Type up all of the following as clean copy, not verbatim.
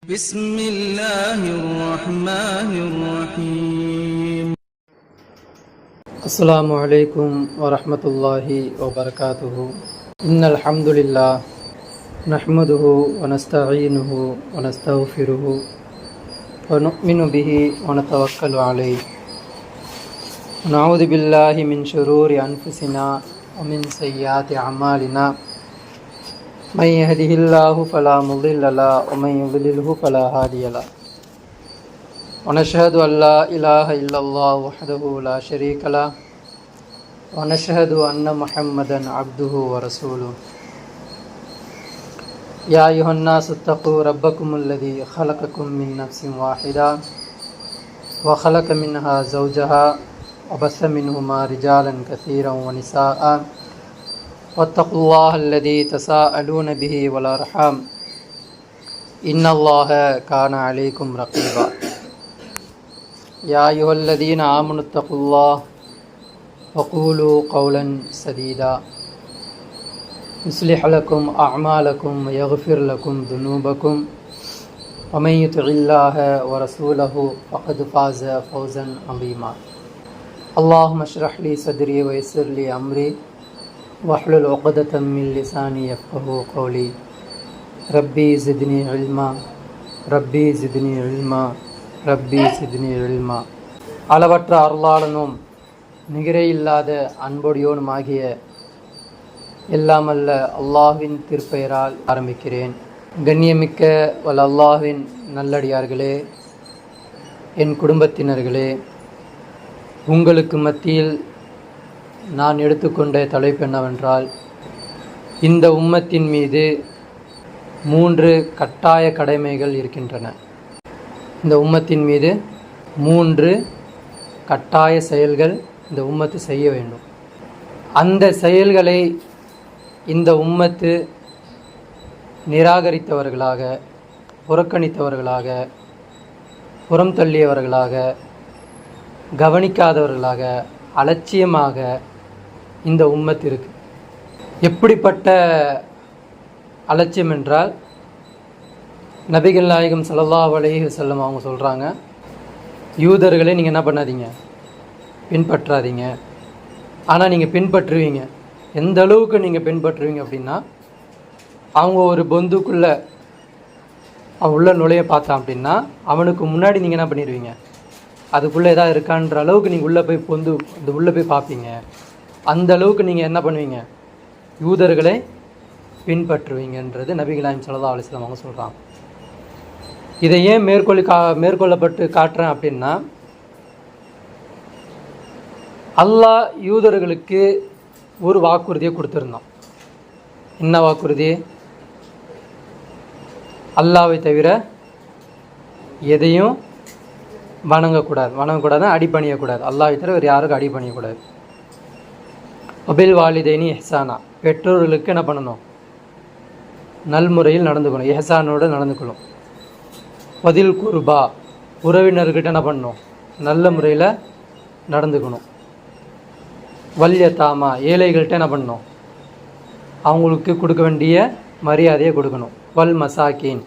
بسم الله الرحمن الرحيم. السلام عليكم ورحمة الله وبركاته. إن الحمد لله نحمده ونستعينه ونستغفره ونؤمن به ونتوكل عليه ونعوذ بالله من شرور أنفسنا ومن سيئات أعمالنا. من يهده الله فلا مضل له ومن يضلله فلا هادي له. ونشهد أن لا إله إلا الله وحده لا شريك له ونشهد أن محمدا عبده ورسوله. يا أيها الناس اتقوا ربكم الذي خلقكم من نفس واحدة وخلق منها زوجها وبث منهما رجالا كثيرا ونساء واتقوا الله الذي تساءلون به والأرحام إن الله كان عليكم رقيبا. يا أيها الذين آمنوا اتقوا الله وقولوا قولا سديدا يصلح لكم أعمالكم ويغفر لكم ذنوبكم ومن يطع الله ورسوله فقد فاز فوزا عظيما. اللهم اشرح لي صدري ويسر لي أمري واحلل عقدة من لساني يفقهوا قولي. ربي زدني علما ربي زدني علما ரப்பி சித்னி இல்மா. அளவற்ற அருளாளனும் நிகரே இல்லாத அன்பொடியோனுமாகிய எல்லாமல்ல அல்லாஹ்வின் திருப்பெயரால் ஆரம்பிக்கிறேன். கண்ணியமிக்க வல் அல்லாஹ்வின் நல்லடியார்களே, என் குடும்பத்தினர்களே, உங்களுக்கு மத்தியில் நான் எடுத்துக்கொண்ட தலைப்பு என்னவென்றால், இந்த உம்மத்தின் மீது 3 கட்டாய கடமைகள் இருக்கின்றன. இந்த உம்மத்தின் மீது 3 கட்டாய செயல்கள் இந்த உம்மத்து செய்ய வேண்டும். அந்த செயல்களை இந்த உம்மத்து நிராகரித்தவர்களாக, புறக்கணித்தவர்களாக, புறம் தள்ளியவர்களாக, கவனிக்காதவர்களாக, அலட்சியமாக இந்த உம்மத்து இருக்கு. எப்படிப்பட்ட அலட்சியம் என்றால், நபிகள் நாயகம் ஸல்லல்லாஹு அலைஹி வஸல்லம் அவங்க சொல்கிறாங்க, யூதர்களை நீங்கள் என்ன பண்ணாதீங்க, பின்பற்றாதீங்க. ஆனால் நீங்கள் பின்பற்றுவீங்க. எந்த அளவுக்கு நீங்கள் பின்பற்றுவீங்க அப்படின்னா, அவங்க ஒரு பொந்துக்குள்ளே அவன் உள்ள நுழைய பார்த்தான் அப்படின்னா அவனுக்கு முன்னாடி நீங்கள் என்ன பண்ணிடுவீங்க, அதுக்குள்ளே எதாவது இருக்கான்ற அளவுக்கு நீங்கள் உள்ளே போய் உள்ளே போய் பார்ப்பீங்க. அந்த அளவுக்கு நீங்கள் என்ன பண்ணுவீங்க, யூதர்களை பின்பற்றுவீங்கன்றது நபிகள் நாயகம் ஸல்லல்லாஹு அலைஹி வஸல்லம் அவங்க சொல்கிறாங்க. இதை ஏன் மேற்கொள்ளப்பட்டு காட்டுறேன் அப்படின்னா, அல்லாஹ் யூதர்களுக்கு ஒரு வாக்குறுதியை கொடுத்துருந்தான். என்ன வாக்குறுதி? அல்லாஹ்வை தவிர எதையும் வணங்கக்கூடாது, அடிபணியக்கூடாது. அல்லாஹ்வை தவிர வேறு யாருக்கும் அடிபணியக்கூடாது. அபில் வாலிதைனி இஹ்சானா, பெற்றோர்களுக்கு என்ன பண்ணணும், நல்முறையில் நடந்துக்கணும், இஹ்சானோடு நடந்துக்கணும். பதில் குர்பா, உறவினர்கிட்ட என்ன பண்ணணும், நல்ல முறையில் நடந்துக்கணும். வல்யத்தாமா, ஏழைகள்கிட்ட என்ன பண்ணணும், அவங்களுக்கு கொடுக்க வேண்டிய மரியாதையை கொடுக்கணும். வல் மசாக்கீன்,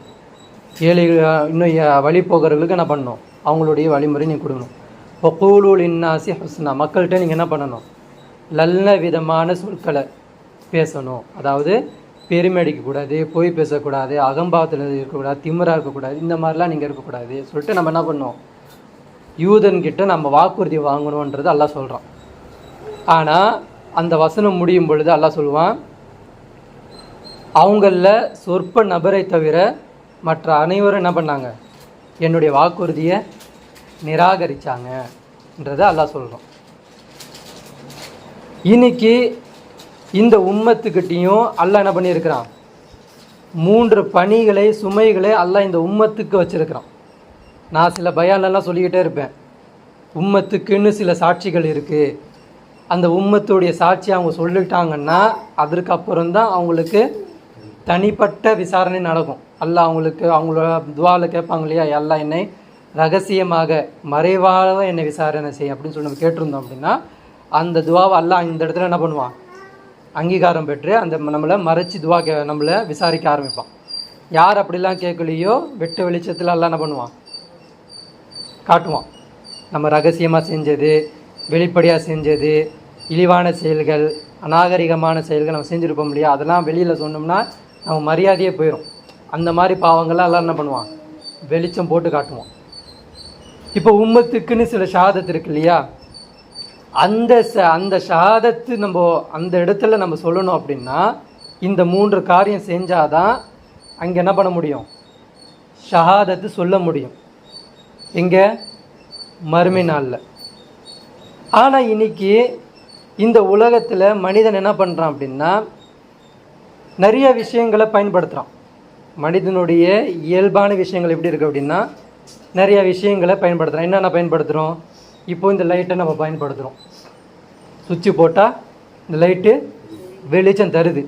ஏழைகள் இன்னும் வழிபோக்கர்களுக்கு என்ன பண்ணணும், அவங்களுடைய வழிமுறை நீங்கள் கொடுக்கணும். வகூலு லின்னாசி ஹுஸ்னா, மக்கள்கிட்ட நீங்கள் என்ன பண்ணணும், நல்ல விதமான சொற்களை பேசணும். அதாவது பெருமை அடிக்கக்கூடாது, பொய் பேசக்கூடாது, அகம்பாவத்தில் இருக்கக்கூடாது, திமிராக இருக்கக்கூடாது, இந்த மாதிரிலாம் நீங்கள் இருக்கக்கூடாது சொல்லிட்டு நம்ம என்ன பண்ணோம், யூதன்கிட்ட நம்ம வாக்குறுதி வாங்கணுன்றது அல்லாஹ் சொல்கிறான். ஆனால் அந்த வசனம் முடியும் பொழுது அல்லாஹ் சொல்லுவான், அவங்களில் சொற்ப நபரை தவிர மற்ற அனைவரும் என்ன பண்ணாங்க, என்னுடைய வாக்குறுதியை நிராகரித்தாங்கன்றதை அல்லாஹ் சொல்கிறோம். இன்னைக்கு இந்த உம்மத்துக்கிட்டையும் அல்லாஹ் என்ன பண்ணியிருக்கிறான், 3 பணிகளை, சுமைகளை அல்லாஹ் இந்த உம்மத்துக்கு வச்சுருக்கிறான். நான் சில பயான்லாம் சொல்லிக்கிட்டே இருப்பேன், உம்மத்துக்குன்னு சில சாட்சிகள் இருக்குது. அந்த உம்மத்துடைய சாட்சி அவங்க சொல்லிட்டாங்கன்னா அதற்கப்புறம்தான் அவங்களுக்கு தனிப்பட்ட விசாரணை நடக்கும். அல்லாஹ் அவங்களோட துவாவில் கேட்பாங்க இல்லையா, அல்லாஹ் என்னை ரகசியமாக மறைவாக என்னை விசாரணை செய்ய அப்படின்னு சொல்லி நம்ம கேட்டிருந்தோம் அப்படின்னா, அந்த துவாவை அல்லாஹ் இந்த இடத்துல என்ன பண்ணுவான், அங்கீகாரம் பெற்று அந்த நம்மளை மறைச்சி நம்மளை விசாரிக்க ஆரம்பிப்பான். யார் அப்படிலாம் கேட்கலையோ வெட்ட வெளிச்சத்தில் எல்லாம் என்ன பண்ணுவான், காட்டுவான். நம்ம ரகசியமாக செஞ்சது, வெளிப்படையாக செஞ்சது, இழிவான செயல்கள், அநாகரிகமான செயல்கள் நம்ம செஞ்சுருப்போம் இல்லையா, அதெல்லாம் வெளியில் சொன்னோம்னா நம்ம மரியாதையே போயிடும். அந்த மாதிரி பாவங்கள்லாம் எல்லாம் என்ன பண்ணுவான், வெளிச்சம் போட்டு காட்டுவான். இப்போ உம்மத்துக்குன்னு சில ஷஹாதத் இருக்கு இல்லையா, அந்த ஷஹாதத்து நம்ம அந்த இடத்துல நம்ம சொல்லணும் அப்படின்னா இந்த 3 காரியம் செஞ்சாதான் அங்கே என்ன பண்ண முடியும், ஷஹாதத்து சொல்ல முடியும். எங்கே, மறுமை நாளில். ஆனால் இன்னைக்கு இந்த உலகத்தில் மனிதன் என்ன பண்ணுறான் அப்படின்னா நிறைய விஷயங்களை பயன்படுத்துகிறான். மனிதனுடைய இயல்பான விஷயங்கள் எப்படி இருக்குது அப்படின்னா நிறைய விஷயங்களை பயன்படுத்துகிறோம். என்னென்ன பயன்படுத்துகிறோம், இப்போ இந்த லைட்டை நம்ம பயன்படுத்துகிறோம். சுவிட்சு போட்டால் இந்த லைட்டு வெளிச்சம் தருது.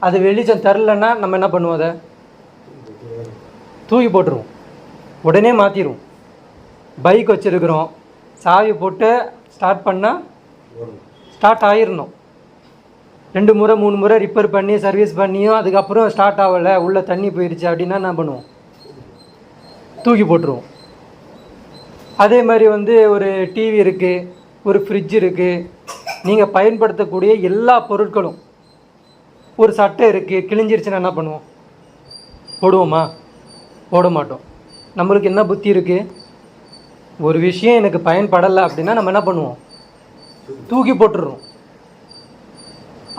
அது வெளிச்சம் தரலன்னா நம்ம என்ன பண்ணுவோம், அதை தூக்கி போட்டுருவோம், உடனே மாற்றிடுவோம். பைக் வச்சுருக்குறோம், சாவி போட்டு ஸ்டார்ட் பண்ணால் ஸ்டார்ட் ஆகிடணும். 2 முறை 3 முறை ரிப்பேர் பண்ணி சர்வீஸ் பண்ணியும் அதுக்கப்புறம் ஸ்டார்ட் ஆகலை, உள்ளே தண்ணி போயிடுச்சு அப்படின்னா என்ன பண்ணுவோம், தூக்கி போட்டுருவோம். அதே மாதிரி ஒரு டிவி இருக்குது, ஒரு ஃப்ரிட்ஜ் இருக்குது, நீங்கள் பயன்படுத்தக்கூடிய எல்லா பொருட்களும், ஒரு சட்டை இருக்குது கிழிஞ்சிருச்சுன்னா என்ன பண்ணுவோம், போடுவோமா, போட மாட்டோம். நம்மளுக்கு என்ன புத்தி இருக்குது, ஒரு விஷயம் எனக்கு பயன்படலை அப்படின்னா நம்ம என்ன பண்ணுவோம், தூக்கி போட்டுடுறோம்.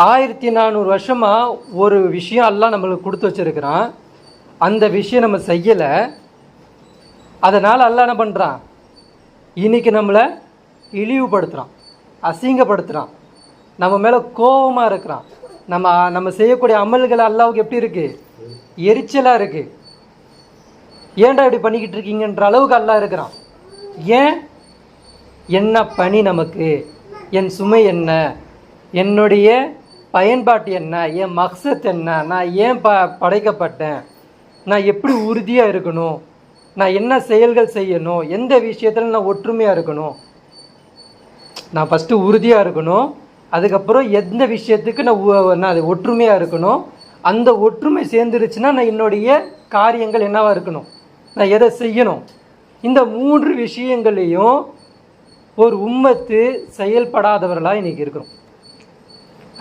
1400 வருஷமாக ஒரு விஷயம் எல்லாம் நம்மளுக்கு கொடுத்து வச்சுருக்கிறான். அந்த விஷயம் நம்ம செய்யலை, அதனால் அல்லாஹ் என்ன பண்ணுறான், இன்றைக்கி நம்மளை இழிவுபடுத்துகிறான், அசிங்கப்படுத்துகிறான், நம்ம மேலே கோபமாக இருக்கிறான். நம்ம செய்யக்கூடிய அமல்கள் அல்லாஹ்வுக்கு எப்படி இருக்குது, எரிச்சலாக இருக்குது. ஏன்டா இப்படி பண்ணிக்கிட்டு இருக்கீங்கன்ற அளவுக்கு அல்லாஹ் இருக்கிறான். ஏன், என்ன பணி நமக்கு, என் சுமை என்ன, என்னுடைய பயன்பாட்டு என்ன, என் மக்சத் என்ன, நான் ஏன் படைக்கப்பட்டேன், நான் எப்படி உறுதியாக இருக்கணும், நான் என்ன செயல்கள் செய்யணும், எந்த விஷயத்தில் நான் ஒற்றுமையாக இருக்கணும், நான் ஃபஸ்ட்டு உறுதியாக இருக்கணும், அதுக்கப்புறம் எந்த விஷயத்துக்கு நான் அது ஒற்றுமையாக இருக்கணும், அந்த ஒற்றுமை சேர்ந்துருச்சுன்னா நான் என்னுடைய காரியங்கள் என்னவாக இருக்கணும், நான் எதை செய்யணும். இந்த 3 விஷயங்களையும் ஒரு உம்மத்து செயல்படாதவர்களாக இன்றைக்கி இருக்கிறோம்.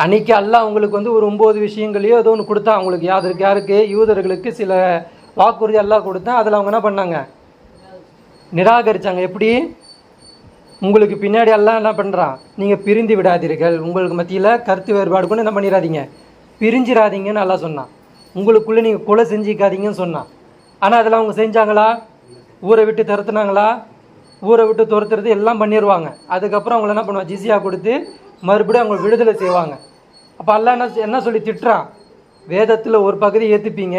அன்றைக்கி அல்லாஹ் அவங்களுக்கு ஒரு 9 விஷயங்களையோ ஏதோ ஒன்று கொடுத்தா, அவங்களுக்கு யாருக்கு யூதர்களுக்கு சில வாக்குறுதி எல்லாம் கொடுத்தேன். அதில் அவங்க என்ன பண்ணாங்க, நிராகரித்தாங்க. எப்படி, உங்களுக்கு பின்னாடி எல்லாம் என்ன பண்ணுறான், நீங்கள் பிரிந்து விடாதீர்கள், உங்களுக்கு மத்தியில் கருத்து வேறுபாடு கூட என்ன பண்ணிடாதீங்க, பிரிஞ்சிடாதீங்கன்னு எல்லாம் சொன்னான். உங்களுக்குள்ளே நீங்கள் கொலை செஞ்சிக்காதீங்கன்னு சொன்னான். ஆனால் அதெல்லாம் அவங்க செஞ்சாங்களா, ஊரை விட்டு துரத்துனாங்களா, ஊரை விட்டு துரத்துறது எல்லாம் பண்ணிடுவாங்க. அதுக்கப்புறம் அவங்கள என்ன பண்ணுவாங்க, ஜிஸியா கொடுத்து மறுபடியும் அவங்க விடுதலை செய்வாங்க. அப்போ அல்லாஹ் என்ன சொல்லி திட்டுறான், வேதத்தில் ஒரு பகுதி ஏற்றுப்பீங்க,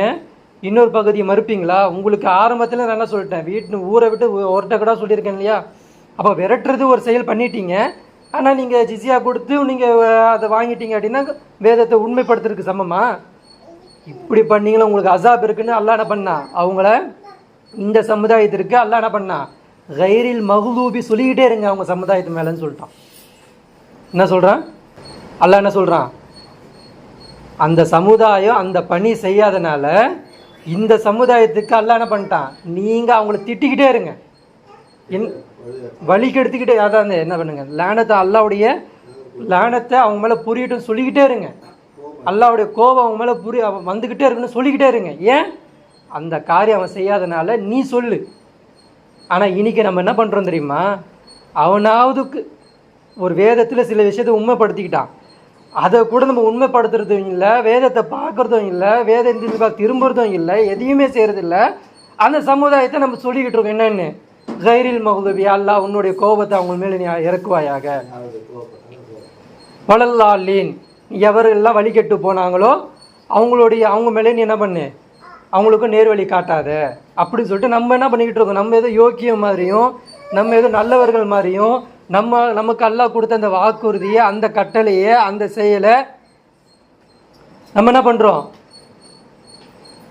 இன்னொரு பகுதியை மறுப்பீங்களா. உங்களுக்கு ஆரம்பத்தில் நான் என்ன சொல்லிட்டேன், ஊரை விட்டு ஒருட்ட கூட சொல்லியிருக்கேன் இல்லையா. அப்போ விரட்டுறது ஒரு செயல் பண்ணிட்டீங்க, ஆனால் நீங்கள் ஜிஸியா கொடுத்து நீங்கள் அதை வாங்கிட்டீங்க அப்படின்னா வேதத்தை உண்மைப்படுத்துறதுக்கு சமமா. இப்படி பண்ணீங்களா உங்களுக்கு அசாப் இருக்குன்னு அல்லாஹ் என்ன பண்ணா, அவங்கள இந்த சமுதாயத்திற்கு அல்லாஹ் என்ன பண்ணா, கைரில் மஹ்லூபி சொல்லிக்கிட்டே இருங்க அவங்க சமுதாயத்து மேலேன்னு சொல்லிட்டான். என்ன சொல்கிறான் அல்லாஹ், என்ன சொல்கிறான், அந்த சமுதாயம் அந்த பணி செய்யாதனால இந்த சமுதாயத்துக்கு அல்லாஹ் என்ன பண்ணிட்டான், நீங்கள் அவங்கள திட்டிக்கிட்டே இருங்க, வழி கெடுத்துக்கிட்டே, அதான் என்ன பண்ணுங்க, லானத்தை அல்லாவுடைய லானத்தை அவங்க மேலே புரியட்டும் சொல்லிக்கிட்டே இருங்க, அல்லாவுடைய கோபம் அவங்க மேலே வந்துக்கிட்டே இருக்குன்னு சொல்லிக்கிட்டே இருங்க. ஏன், அந்த காரியம் அவன் செய்யாதனால நீ சொல்லு. ஆனால் இன்னைக்கு நம்ம என்ன பண்ணுறோம் தெரியுமா, அவனாவதுக்கு ஒரு வேதத்தில் சில விஷயத்தை உண்மைப்படுத்திக்கிட்டான், அதை கூட நம்ம உண்மைப்படுத்துறதும் இல்லை, வேதத்தை பார்க்குறதும் இல்லை, வேதத்தை திரும்புறதும் இல்லை, எதையுமே செய்கிறது இல்லை. அந்த சமுதாயத்தை நம்ம சொல்லிக்கிட்டு இருக்கோம் என்னன்னு, கைரில் மஹ்லூபி, அல்லாஹ் உன்னுடைய கோபத்தை அவங்க மேலே நீ இறக்குவாயாக, வலல்லாலீன், எவரெல்லாம் வழி கெட்டு போனாங்களோ அவங்க மேலே நீ என்ன பண்ணு, அவங்களுக்கும் நேர்வழி காட்டாத அப்படின்னு சொல்லிட்டு நம்ம என்ன பண்ணிக்கிட்டு இருக்கோம், நம்ம ஏதோ யோக்கியம் மாதிரியும் நம்ம ஏதோ நல்லவர்கள் மாதிரியும் நமக்கு அல்லாஹ் கொடுத்த அந்த வாக்குறுதியை, அந்த கட்டளையை, அந்த செயலை நம்ம என்ன பண்ணுறோம்,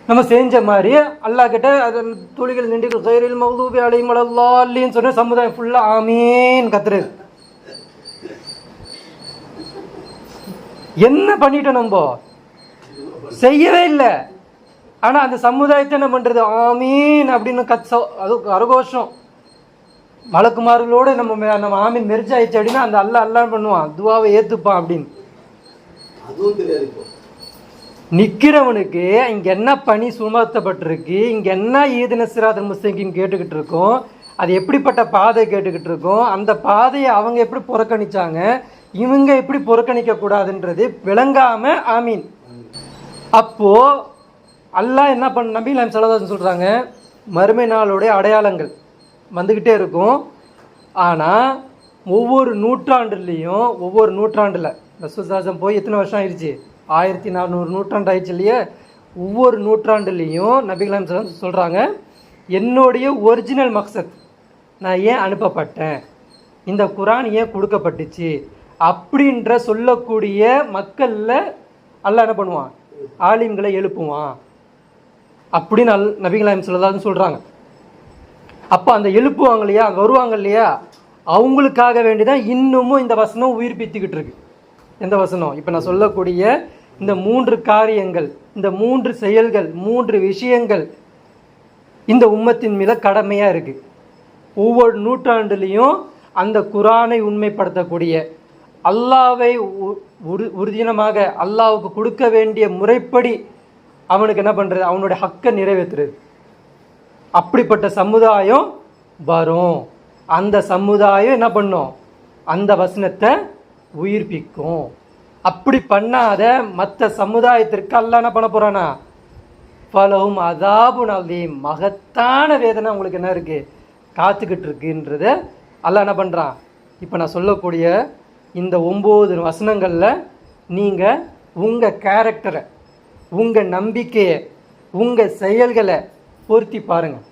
நம்ம செஞ்ச மாதிரி அல்லாஹ் கிட்ட அது துளிகள் நின்று கைரில் மஹ்லூபி அலைஹிம் வலல்லாலீன் சொன்ன சமுதாயம் ஃபுல்லாக ஆமீன் கத்துறது. என்ன பண்ணிட்டோம், நம்ம செய்யவே இல்லை. ஆனால் அந்த சமுதாயத்தை என்ன பண்ணுறது, ஆமீன் அப்படின்னு அது அரகோஷம் மலக்குமார்களோடு நம்ம ஆமீன் மெர்ஜ் ஆயிடுச்சு அப்படின்னா அந்த அல்லாஹ் பண்ணுவான், துவாவை ஏற்றுப்பான் அப்படின்னு. நிற்கிறவனுக்கு இங்கே என்ன பணி சுமத்தப்பட்டிருக்கு, இங்கே என்ன ஈதின சிராதல் முஸ்தகிம் கேட்டுக்கிட்டு இருக்கோம், அது எப்படிப்பட்ட பாதை கேட்டுக்கிட்டு இருக்கோம், அந்த பாதையை அவங்க எப்படி புறக்கணிச்சாங்க, இவங்க எப்படி புறக்கணிக்க கூடாதுன்றது விளங்காம ஆமீன். அப்போ அல்லாஹ் என்ன பண்ண, நபி ஸல்லல்லாஹு அலைஹி வஸல்லம் சொல்றாங்க, மறுமை நாளுடைய அடையாளங்கள் வந்துக்கிட்டே இருக்கும். ஆனால் ஒவ்வொரு நூற்றாண்டுலேயும் ரசூலுல்லாஹ் போய் எத்தனை வருஷம் ஆயிடுச்சு, 1400 நூற்றாண்டு ஆயிடுச்சு இல்லையா. ஒவ்வொரு நூற்றாண்டுலேயும் நபிகள் ஸல்லல்லாஹு அலைஹி வஸல்லம் சொல்கிறாங்க, என்னுடைய ஒரிஜினல் மக்சத், நான் ஏன் அனுப்பப்பட்டேன், இந்த குரான் ஏன் கொடுக்கப்பட்டுச்சு அப்படின்ற சொல்லக்கூடிய மக்களில் அல்லாஹ் என்ன பண்ணுவான், ஆலிம்களை எழுப்புவான் அப்படின்னு நபிகள் ஸல்லல்லாஹு அலைஹி வஸல்லம் சொல்கிறாங்க. அப்போ அந்த எழுப்புவாங்க இல்லையா, அங்கே வருவாங்க இல்லையா, அவங்களுக்காக வேண்டிதான் இன்னமும் இந்த வசனம் உயிர்ப்பித்துக்கிட்டு இருக்கு. எந்த வசனம், இப்போ நான் சொல்லக்கூடிய இந்த 3 காரியங்கள், இந்த 3 செயல்கள், 3 விஷயங்கள் இந்த உம்மத்தின் மீது கடமையாக இருக்குது. ஒவ்வொரு நூற்றாண்டுலேயும் அந்த குரானை உண்மைப்படுத்தக்கூடிய, அல்லாவை உறுதினமாக அல்லாவுக்கு கொடுக்க வேண்டிய முறைப்படி அவனுக்கு என்ன பண்ணுறது, அவனுடைய ஹக்கை நிறைவேற்றுறது. அப்படிப்பட்ட சமுதாயம் வரும். அந்த சமுதாயம் என்ன பண்ணும், அந்த வசனத்தை உயிர்ப்பிக்கும். அப்படி பண்ணாத மற்ற சமுதாயத்திற்கு அல்லாஹ் என்ன பண்ண போகிறானா, ஃபலஹும் அஸாபுன் அலீம், மகத்தான வேதனை உங்களுக்கு என்ன இருக்குது, காத்துக்கிட்டு இருக்குன்றத அல்லாஹ் என்ன பண்ணுறான். இப்போ நான் சொல்லக்கூடிய இந்த 9 வசனங்களில் நீங்கள் உங்கள் கேரக்டரை, உங்கள் நம்பிக்கையை, உங்கள் செயல்களை பொருத்தி பாருங்கள்.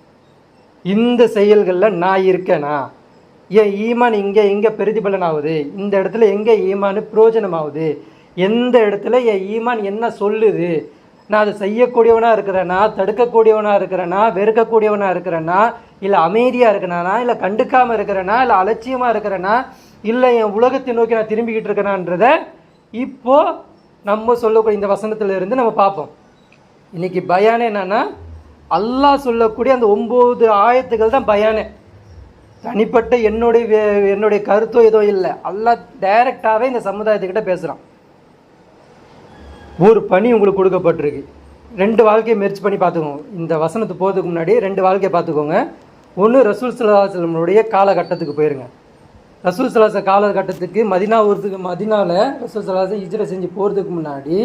இந்த செயல்களில் நான் இருக்கேனா, என் ஈமான் எங்கே பிரதிபலன் ஆகுது, இந்த இடத்துல எங்கே ஈமான் பிரயோஜனம் ஆகுது, எந்த இடத்துல என் ஈமான் என்ன சொல்லுது, நான் அதை செய்யக்கூடியவனாக இருக்கிறேனா, தடுக்கக்கூடியவனாக இருக்கிறேனா, வெறுக்கக்கூடியவனாக இருக்கிறேனா, இல்லை அமைதியாக இருக்கிறேனா, இல்லை கண்டுக்காமல் இருக்கிறேனா, இல்லை அலட்சியமாக இருக்கிறேனா, இல்லை என் உலகத்தை நோக்கி நான் திரும்பிக்கிட்டு இருக்கிறேனான்றத இப்போது நம்ம சொல்லக்கூடிய இந்த வசனத்திலிருந்து நம்ம பார்ப்போம். இன்றைக்கி பயானே என்னன்னா, அல்லாஹ் சொல்லக்கூடிய அந்த 9 ஆயத்துக்கள் தான் பயானே. தனிப்பட்ட என்னுடைய கருத்தோ ஏதோ இல்லை, அல்லாஹ் டைரக்டாகவே இந்த சமுதாயத்துக்கிட்ட பேசுகிறான். ஒரு பணி உங்களுக்கு கொடுக்கப்பட்டிருக்கு, 2 வாழ்க்கையை முயற்சி பண்ணி பார்த்துக்கோங்க. இந்த வசனத்துக்கு போகிறதுக்கு முன்னாடி 2 வாழ்க்கையை பார்த்துக்கோங்க. ஒன்று, ரசூல் ஸல்லல்லாஹு அலைஹி வஸல்லமுடைய காலகட்டத்துக்கு போயிருங்க. ரசூல் ஸல்லல்லாஹு அலைஹி வஸல்லம் காலகட்டத்துக்கு மதீனாவில் ரசூல் ஸல்லல்லாஹு அலைஹி வஸல்லம் ஹிஜ்ரத் செஞ்சு போகிறதுக்கு முன்னாடி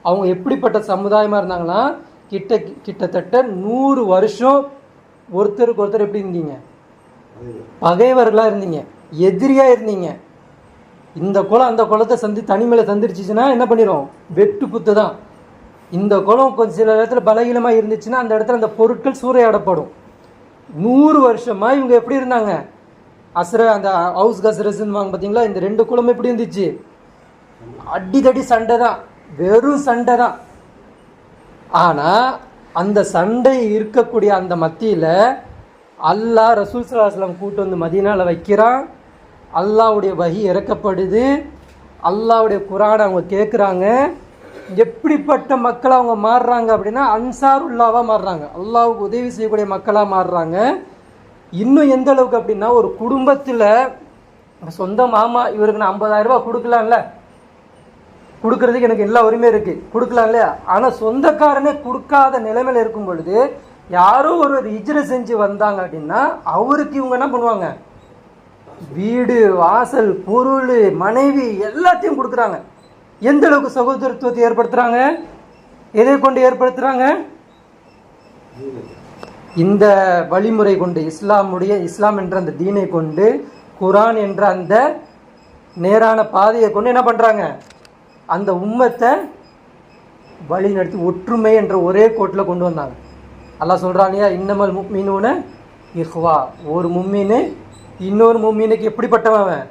அவங்க எப்படிப்பட்ட சமுதாயமாக இருந்தாங்கன்னா, கிட்டத்தட்ட 100 வருஷம் ஒருத்தருக்கு ஒருத்தர் எப்படி இருந்தீங்க, பகைவர்களாக இருந்தீங்க, எதிரியாக இருந்தீங்க. இந்த குலம் அந்த குலத்தை தனிமையில் சந்திருச்சுன்னா என்ன பண்ணிடும், வெட்டு குத்து தான். இந்த குலம் கொஞ்சம் சில இடத்துல பலகீனமாக இருந்துச்சுன்னா அந்த இடத்துல அந்த பொருட்கள் சூறையாடப்படும். 100 வருஷமாக இவங்க எப்படி இருந்தாங்க, அந்த ஹவுஸ் கசரஸ்ன்னு வாங்க பார்த்தீங்களா, இந்த 2 குலம் எப்படி இருந்துச்சு, அடிதடி சண்டை தான், வெறும் சண்டை தான். ஆனால் அந்த சண்டை இருக்கக்கூடிய அந்த மத்தியில் அல்லாஹ் ரசூல் ஸல்லல்லாஹு அலைஹி வஸல்லம் கூட்டு வந்து மதீனாவில் வைக்கிறான். அல்லாஹ்வுடைய வஹி இறக்கப்படுது, அல்லாஹ்வுடைய குர்ஆனை அவங்க கேட்குறாங்க. எப்படிப்பட்ட மக்களாக அவங்க மாறுறாங்க அப்படின்னா, அன்சாருல்லாவாக மாறுறாங்க, அல்லாஹ்வுக்கு உதவி செய்யக்கூடிய மக்களாக மாறுறாங்க. இன்னும் எந்த அளவுக்கு அப்படின்னா, ஒரு குடும்பத்தில் சொந்த மாமா இவருக்கு நான் 50,000 ரூபாய் கொடுக்கலாம்ல, கொடுக்கறதுக்கு எனக்கு எல்லா உரிமையும் இருக்குது, கொடுக்கலாம் இல்லையா. ஆனால் சொந்தக்காரனே கொடுக்காத நிலைமையில் இருக்கும் பொழுது யாரோ ஒரு ஹிஜ்ரத் செஞ்சு வந்தாங்க அப்படின்னா அவருக்கு இவங்க என்ன பண்ணுவாங்க, வீடு வாசல் பொருள் மனைவி எல்லாத்தையும் கொடுக்குறாங்க. எந்த அளவுக்கு சகோதரத்துவத்தை ஏற்படுத்துகிறாங்க, எதை கொண்டு ஏற்படுத்துகிறாங்க, இந்த வழிமுறை கொண்டு, இஸ்லாம் என்ற அந்த தீனை கொண்டு, குர்ஆன் என்ற அந்த நேரான பாதையை கொண்டு என்ன பண்ணுறாங்க, அந்த உம்மத்தை வழி நடத்தி ஒற்றுமை என்ற ஒரே கோட்டில் கொண்டு வந்தாங்க. அல்லாஹ் சொல்கிறாங்க, இன்னமல் முஃமினூன இஹ்வா, ஒரு மும்மீனு இன்னொரு மும்மீனுக்கு எப்படிப்பட்டவன்,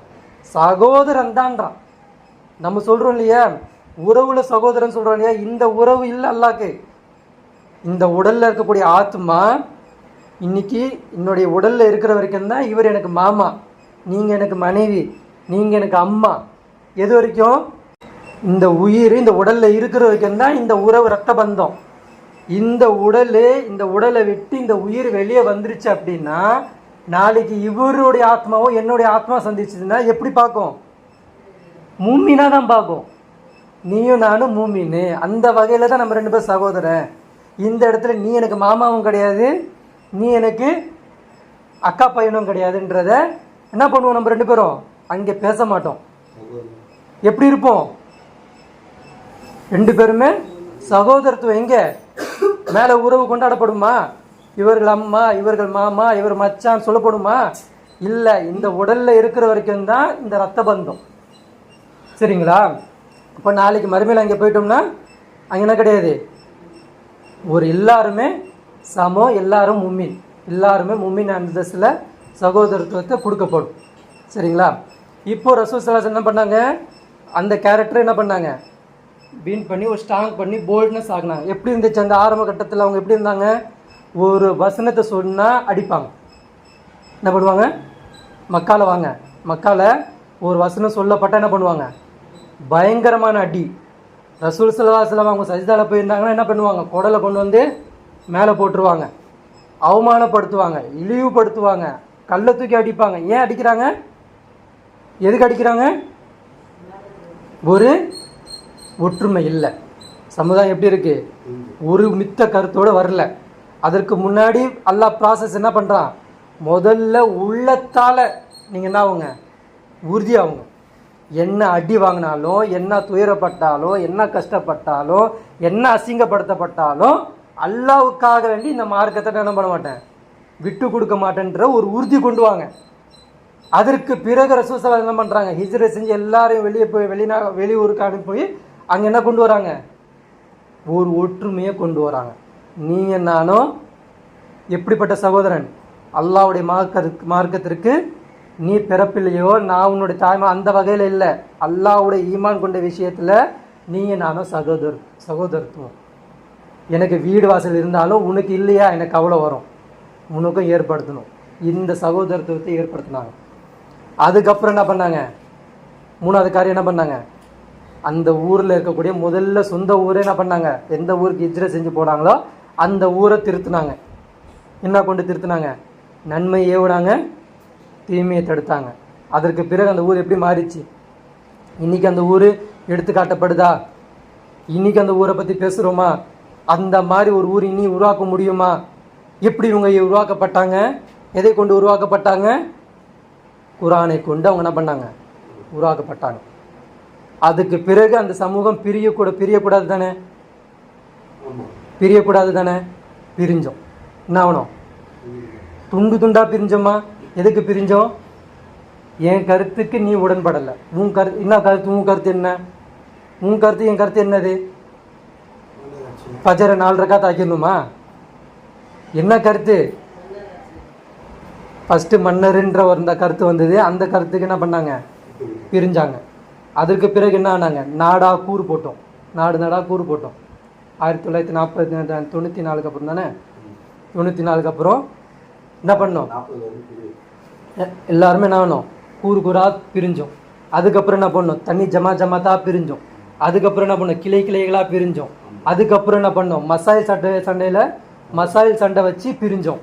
சகோதரன் தான்றான். நம்ம சொல்கிறோம் இல்லையா, உறவுல சகோதரன் சொல்கிறோம் இல்லையா, இந்த உறவு இல்லை அல்லாஹ்க்கு. இந்த உடலில் இருக்கக்கூடிய ஆத்மா இன்னைக்கு என்னுடைய உடலில் இருக்கிற வரைக்கும் தான் இவர் எனக்கு மாமா, நீங்கள் எனக்கு மனைவி, நீங்கள் எனக்கு அம்மா. எது வரைக்கும், இந்த உயிர் இந்த உடலில் இருக்கிற வரைக்கும் தான் இந்த உறவு ரத்த பந்தம். இந்த உடலை விட்டு இந்த உயிர் வெளியே வந்துருச்சு அப்படின்னா நாளைக்கு இவருடைய ஆத்மாவும் என்னுடைய ஆத்மா சந்திச்சதுன்னா எப்படி பார்க்கும்? மூமினா தான் பார்க்கும். நீயும் நானும் மூமின்னு. அந்த வகையில் தான் நம்ம 2 பேரும் சகோதரன். இந்த இடத்துல நீ எனக்கு மாமாவும் கிடையாது, நீ எனக்கு அக்கா பையனும் கிடையாதுன்றத என்ன பண்ணுவோம்? நம்ம 2 பேரும் அங்கே பேச மாட்டோம். எப்படி இருப்போம்? 2 பேருமே சகோதரத்துவம். எங்க மேலே உறவு கொண்டாடப்படுமா? இவர்கள் அம்மா, இவர்கள் மாமா, இவர் மச்சான் சொல்லப்படுமா? இல்லை. இந்த உடல்ல இருக்கிற வரைக்கும் தான் இந்த ரத்த பந்தம். சரிங்களா? இப்போ நாளைக்கு மறுமையில் அங்கே போயிட்டோம்னா அங்கே என்ன கிடையாது. ஒரு எல்லாருமே சமம், எல்லாரும் மும்மின், எல்லாருமே மும்மின் அந்தஸ்தில் சகோதரத்துவத்தை கொடுக்கப்படும். சரிங்களா? இப்போ ரசூல் ஸல்லல்லாஹு அலைஹி வஸல்லம் என்ன பண்ணாங்க? அந்த கேரக்டரை என்ன பண்ணாங்க? பீன் பண்ணி ஒரு ஸ்ட்ராங் பண்ணி போல்ட்னஸ் ஆகினாங்க. எப்படி இருந்துச்சு அந்த ஆரம்ப கட்டத்தில்? அவங்க எப்படி இருந்தாங்க? ஒரு வசனத்தை சொன்னால் அடிப்பாங்க. என்ன பண்ணுவாங்க? மக்கால வாங்க, மக்கால ஒரு வசனம் சொல்லப்பட்டால் என்ன பண்ணுவாங்க? பயங்கரமான அடி. ரசூல் ஸல்லல்லாஹு அலைஹி வஸல்லம் அவங்க சஜ்தால போயிருந்தாங்கன்னா என்ன பண்ணுவாங்க? குடலை கொண்டு வந்து மேலே போட்டுருவாங்க, அவமானப்படுத்துவாங்க, இழிவுபடுத்துவாங்க, கல்லை தூக்கி அடிப்பாங்க. ஏன் அடிக்கிறாங்க? எதுக்கு அடிக்கிறாங்க? ஒரு ஒற்றுமை இல்லை. சமுதாயம் எப்படி இருக்கு? ஒரு மித்த கருத்தோடு வரல. அதற்கு முன்னாடி அல்லாஹ் ப்ராசஸ் என்ன பண்ணுறான்? முதல்ல உள்ளத்தால் நீங்கள் என்ன ஆகுங்க? உறுதியாகுங்க. என்ன அடி வாங்கினாலும், என்ன துயரப்பட்டாலும், என்ன கஷ்டப்பட்டாலும், என்ன அசிங்கப்படுத்தப்பட்டாலும் அல்லாஹ்வுக்காக வேண்டி இந்த மார்க்கத்தை என்ன பண்ண மாட்டேன், விட்டு கொடுக்க மாட்டேன்ற ஒரு உறுதி கொண்டு வாங்க. அதற்கு பிறகு ரசூல் ஸல்லல்லாஹு அலைஹி வஸல்லம் என்ன பண்ணுறாங்க? ஹிஜ்ரா செஞ்சு எல்லாரையும் வெளியே போய் வெளியூருக்கு அனுப்பி போய் அங்கே என்ன கொண்டு வராங்க? ஒரு ஒற்றுமையை கொண்டு வராங்க. நீங்கள் நானும் எப்படிப்பட்ட சகோதரன்? அல்லாஹ்வுடைய மார்க்கத்திற்கு நீ பிறப்பில்லையோ, நான் உன்னுடைய தாய்மா, அந்த வகையில் இல்லை. அல்லாஹ்வுடைய ஈமான் கொண்ட விஷயத்தில் நீங்கள் நானும் சகோதரத்துவம். எனக்கு வீடு வாசல் இருந்தாலும் உனக்கு இல்லையா, எனக்கு அவ்வளோ வரும், உனக்கும் ஏற்படுத்தணும். இந்த சகோதரத்துவத்தை ஏற்படுத்தினாங்க. அதுக்கப்புறம் என்ன பண்ணாங்க? 3வது காரியம் என்ன பண்ணாங்க? அந்த ஊரில் இருக்கக்கூடிய முதல்ல சொந்த ஊரே என்ன பண்ணாங்க? எந்த ஊருக்கு ஹிஜ்ரா செஞ்சு போனாங்களோ அந்த ஊரை திருத்தினாங்க. என்ன கொண்டு திருத்தினாங்க? நன்மை ஏவுனாங்க, தீமையை தடுத்தாங்க. அதற்கு பிறகு அந்த ஊர் எப்படி மாறிச்சு? இன்னைக்கு அந்த ஊர் எடுத்துக்காட்டப்படுதா? இன்னைக்கு அந்த ஊரை பற்றி பேசுகிறோமா? அந்த மாதிரி ஒரு ஊர் இனி உருவாக்க முடியுமா? எப்படி இவங்க உருவாக்கப்பட்டாங்க? எதை கொண்டு உருவாக்கப்பட்டாங்க? குர்ஆனை கொண்டு அவங்க என்ன பண்ணாங்க? உருவாக்கப்பட்டாங்க. அதுக்கு பிறகு அந்த சமூகம் பிரியக்கூடாது தானே? பிரியக்கூடாது தானே? பிரிஞ்சோம். என்ன ஆகணும்? துண்டு துண்டாக பிரிஞ்சோமா? எதுக்கு பிரிஞ்சோம்? என் கருத்துக்கு நீ உடன்படலை. உன் கருத்து என்ன? கருத்து உன் கருத்து என்ன? உன் கருத்து என் கருத்து என்னது? ஃபஜ்ரை 4 ரக்காத் ஆக்கிடணுமா? என்ன கருத்து? ஃபஸ்ட்டு மன்னர்ன்ற ஒரு கருத்து வந்தது. அந்த கருத்துக்கு என்ன பண்ணாங்க? பிரிஞ்சாங்க. அதுக்கு பிறகு என்ன ஆனாங்க? நாடாக கூறு போட்டோம். நாடாக கூறு போட்டோம். 1994 அப்புறம் தானே? 94 அப்புறம் என்ன பண்ணோம்? எல்லாருமே என்ன பண்ணோம்? கூறாக பிரிஞ்சோம். அதுக்கப்புறம் என்ன பண்ணோம்? தனி ஜமாத்தாக பிரிஞ்சோம். அதுக்கப்புறம் என்ன பண்ணோம்? கிளைகளாக பிரிஞ்சோம். அதுக்கப்புறம் என்ன பண்ணோம்? மசாயில் சண்டை வச்சு பிரிஞ்சோம்.